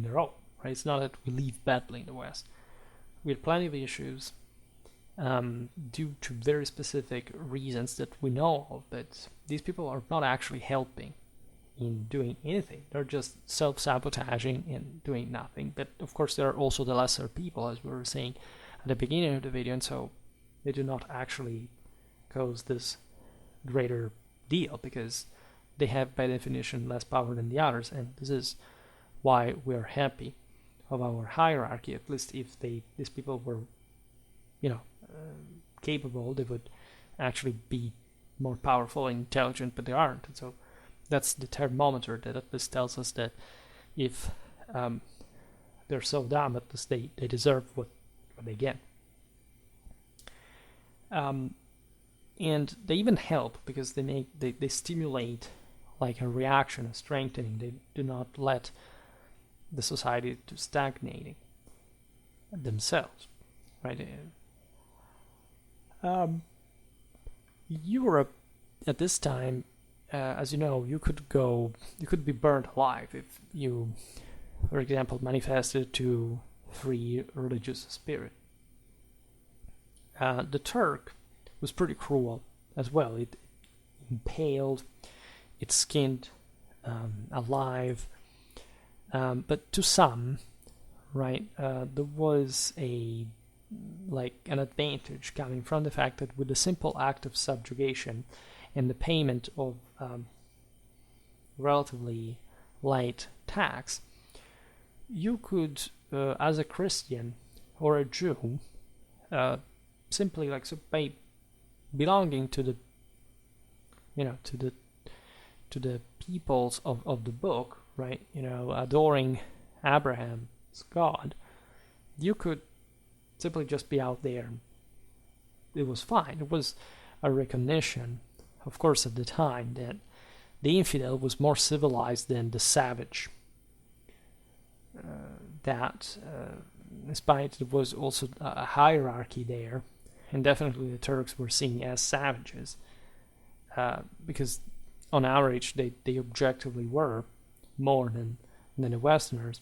their own, right? It's not that we live badly in the West. We have plenty of issues due to very specific reasons that we know of, but these people are not actually helping in doing anything. They're just self-sabotaging and doing nothing. But of course there are also the lesser people, as we were saying at the beginning of the video, and so they do not actually cause this greater deal because they have by definition less power than the others, and this is why we're happy of our hierarchy. At least if these people were, capable, they would actually be more powerful and intelligent, but they aren't. And so that's the thermometer that at least tells us that if they're so dumb, at least they deserve what they get. And they even help because they stimulate like a reaction, a strengthening. They do not let the society to stagnating themselves, right? Europe at this time, as you know, you could be burned alive if you, for example, manifested to free religious spirit. The Turk was pretty cruel as well. It impaled, it skinned alive, but to some, right, there was an advantage coming from the fact that with the simple act of subjugation and the payment of relatively light tax, you could, as a Christian or a Jew, simply by belonging to the to the peoples of the book, right? Adoring Abraham's God, you could simply just be out there. It was fine. It was a recognition, of course, at the time that the infidel was more civilized than the savage. Despite there was also a hierarchy there, and definitely the Turks were seen as savages, because on average they objectively were more than the Westerners.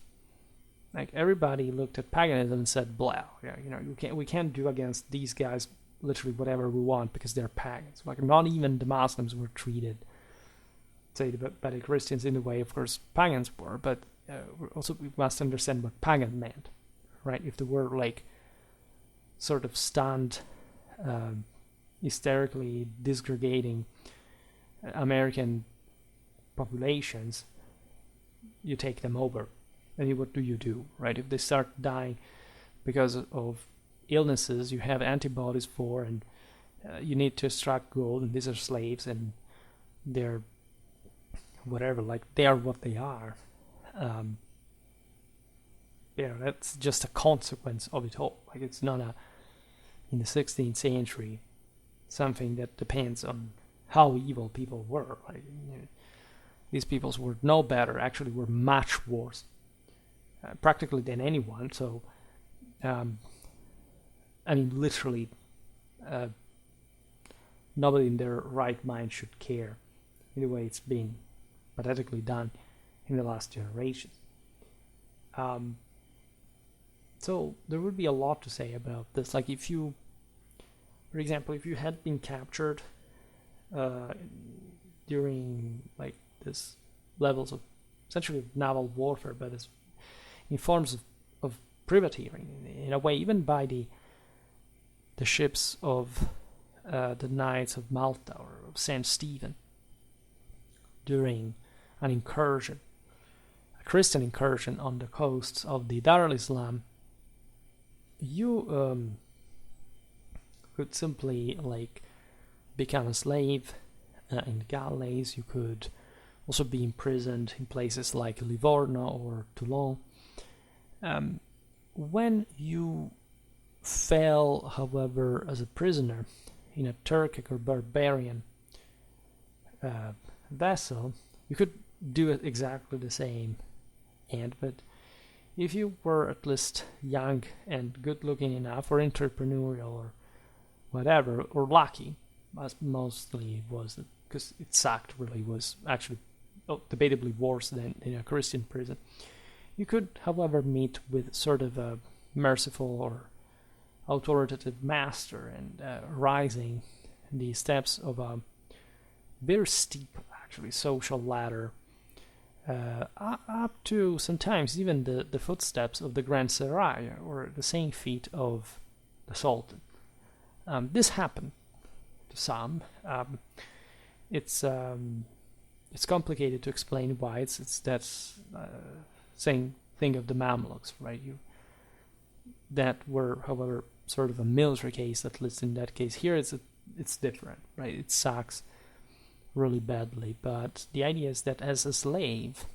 Like everybody looked at paganism and said, "Blah, we can't do against these guys literally whatever we want because they're pagans." Like not even the Muslims were treated, say, by the Christians in the way, of course, pagans were. But also we must understand what pagan meant, right? If they were like sort of stunned, hysterically disgregating American populations, you take them over. And what do you do, right? If they start dying because of illnesses you have antibodies for, and you need to extract gold, and these are slaves, and they're whatever, like they are what they are. That's just a consequence of it all. Like it's not in the 16th century, something that depends on how evil people were. Like, these peoples were no better, actually were much worse, practically than anyone. So, literally, nobody in their right mind should care in the way it's been pathetically done in the last generations. So there would be a lot to say about this. Like if you, for example, if you had been captured during like this levels of essentially naval warfare, but as in forms of privateering in a way, even by the ships of the Knights of Malta or of Saint Stephen during an incursion, a Christian incursion on the coasts of the Dar al-Islam, you could simply like become a slave in galleys. You could also be imprisoned in places like Livorno or Toulon. When you fell, however, as a prisoner in a Turkic or barbarian vessel, you could do it exactly the same end, but if you were at least young and good looking enough, or entrepreneurial, or whatever, or lucky, mostly was because it sucked. Really, was actually debatably worse than in a Christian prison. You could, however, meet with sort of a merciful or authoritative master and rising the steps of a very steep, actually, social ladder, up to sometimes even the footsteps of the Grand Serail or the same feet of the Sultan. This happened to some. It's complicated to explain why. That's same thing of the Mamluks, right? That were, however, sort of a military case, at least in that case. Here it's different, right? It sucks really badly, but the idea is that as a slave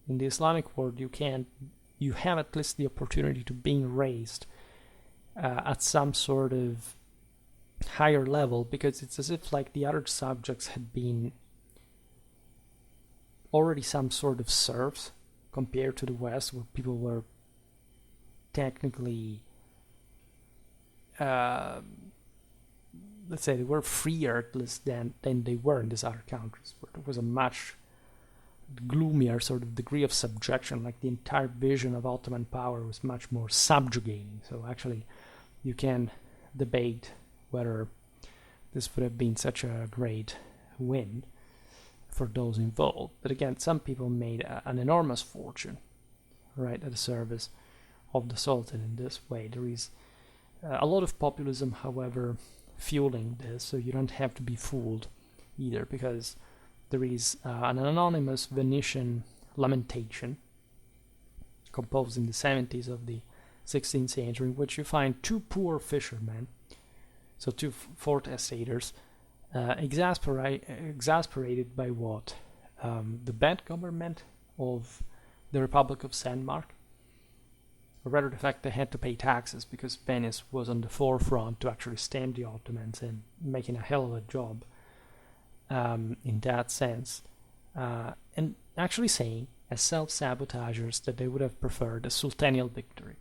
in the Islamic world, you have at least the opportunity to being raised at some sort of higher level, because it's as if like the other subjects had been already some sort of serfs compared to the West, where people were technically let's say they were freer at least than they were in these other countries, where there was a much gloomier sort of degree of subjection. Like the entire vision of Ottoman power was much more subjugating. So actually you can debate whether this would have been such a great win for those involved. But again, some people made an enormous fortune, right, at the service of the Sultan in this way. There is a lot of populism, however, fueling this, so you don't have to be fooled either, because there is an anonymous Venetian lamentation composed in the 70s of the 16th century, in which you find two poor fishermen, so two fortesstaters, exasperated by what? The bad government of the Republic of Denmark, or rather the fact they had to pay taxes because Venice was on the forefront to actually stamp the Ottomans and making a hell of a job in that sense. And actually saying, as self-sabotagers, that they would have preferred a sultanial victory,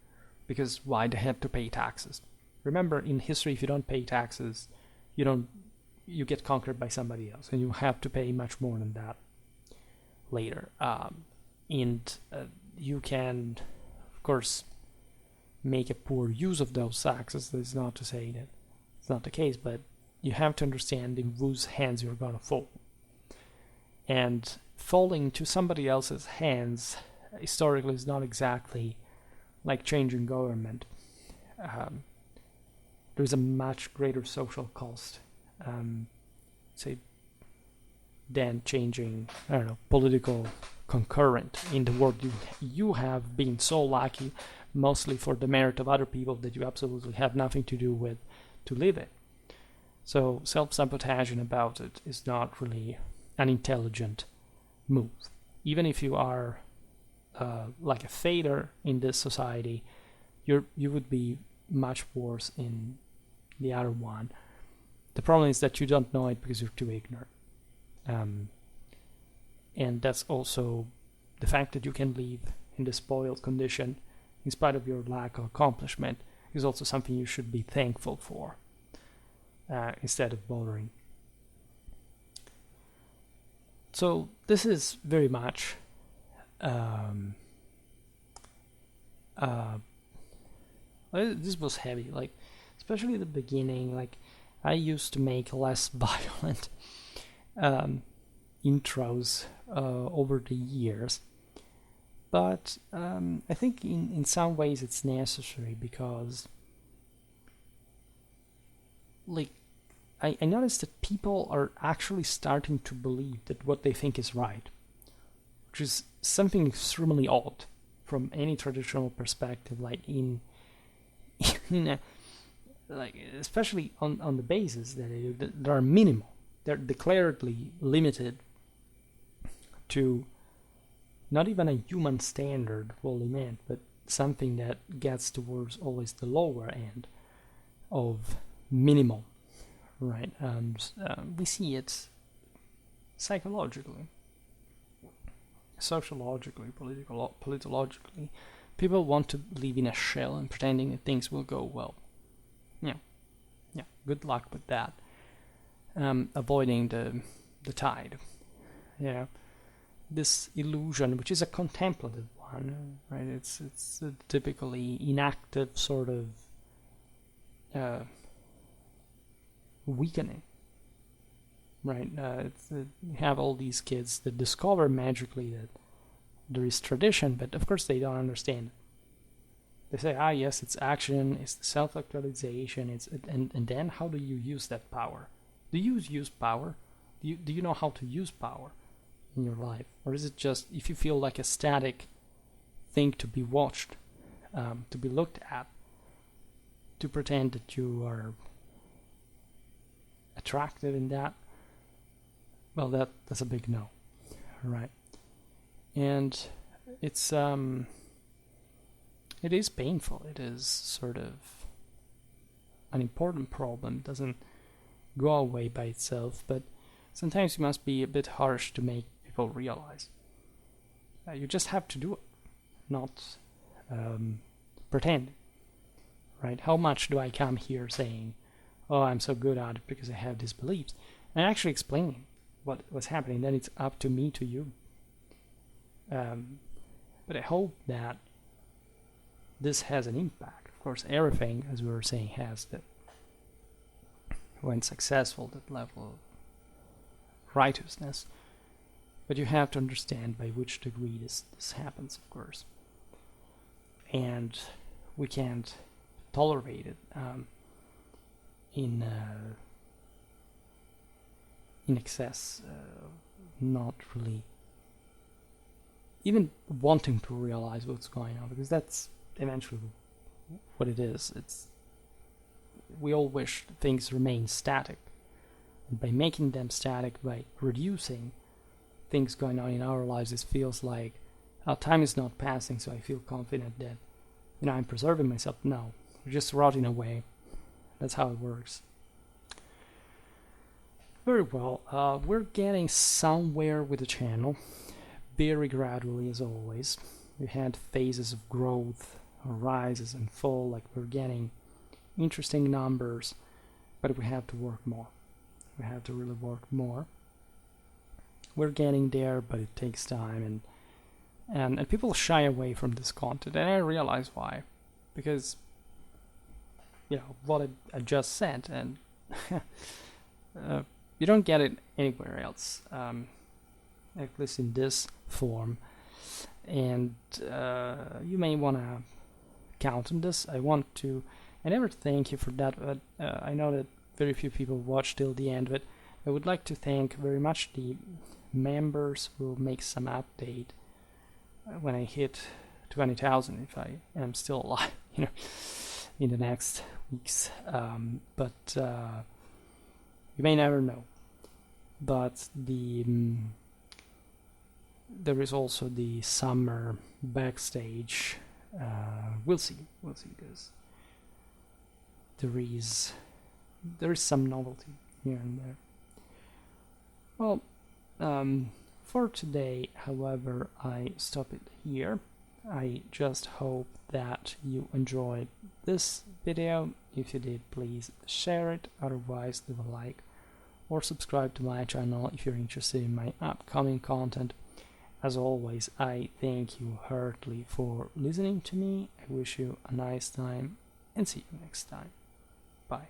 because why? They had to pay taxes. Remember, in history, if you don't pay taxes, you get conquered by somebody else, and you have to pay much more than that later. And you can, of course, make a poor use of those taxes. That's not to say that it's not the case, but you have to understand in whose hands you're going to fall. And falling to somebody else's hands historically is not exactly like changing government. There's a much greater social cost, say, than changing, I don't know, political concurrent in the world. You have been so lucky, mostly for the merit of other people, that you absolutely have nothing to do with to live it. So self-sabotaging about it is not really an intelligent move. Even if you are like a failure in this society, you would be much worse in the other one. The problem is that you don't know it because you're too ignorant. And that's also the fact that you can live in the spoiled condition in spite of your lack of accomplishment is also something you should be thankful for, instead of bothering. So this is very much this was heavy, like especially at the beginning. Like I used to make less violent intros over the years, but I think in some ways it's necessary, because like I noticed that people are actually starting to believe that what they think is right, which is something extremely odd from any traditional perspective, like in a, like especially on the basis that they are minimal. They're declaredly limited to not even a human standard fully meant, but something that gets towards always the lower end of minimal, right? We see it psychologically, sociologically, politicologically. People want to live in a shell and pretending that things will go well. Yeah, good luck with that. avoiding the tide. You know, this illusion, which is a contemplative one, right? It's a typically inactive sort of weakening, right? You have all these kids that discover magically that there is tradition, but of course they don't understand. They say, yes, it's action, it's the self-actualization, and then how do you use that power? Do you use power? Do you know how to use power in your life? Or is it just, if you feel like a static thing to be watched, to be looked at, to pretend that you are attractive in that? Well, that's a big no, right? And it's it is painful. It is sort of an important problem. It doesn't go away by itself, but sometimes you must be a bit harsh to make people realize. You just have to do it, not pretend, right? How much do I come here saying, oh, I'm so good at it because I have these beliefs, and actually explaining what was happening? Then it's up to me to you. But I hope that this has an impact. Of course, everything, as we were saying, has that, when successful, that level of righteousness. But you have to understand by which degree this happens, of course. And we can't tolerate it in excess, not really even wanting to realize what's going on, because that's eventually what it is. We all wish things remain static, and by making them static, by reducing things going on in our lives, it feels like time is not passing, so I feel confident that I'm preserving myself. No, we're just rotting away. That's how it works. Very well, we're getting somewhere with the channel, very gradually as always. We had phases of growth, rises and fall, like we're getting interesting numbers, but we have to work more. We have to really work more. We're getting there, but it takes time, and people shy away from this content, and I realize why. Because, what I just said, and you don't get it anywhere else, at least in this form. And you may want to count on this. I never thank you for that, but I know that very few people watch till the end, but I would like to thank very much the members who make some update when I hit 20,000, if I am still alive, in the next weeks. But you may never know. But there is also the summer backstage. We'll see, because there is some novelty here and there. Well, for today, however, I stop it here. I just hope that you enjoyed this video. If you did, please share it. Otherwise, leave a like or subscribe to my channel if you're interested in my upcoming content. As always, I thank you heartily for listening to me. I wish you a nice time and see you next time. Bye.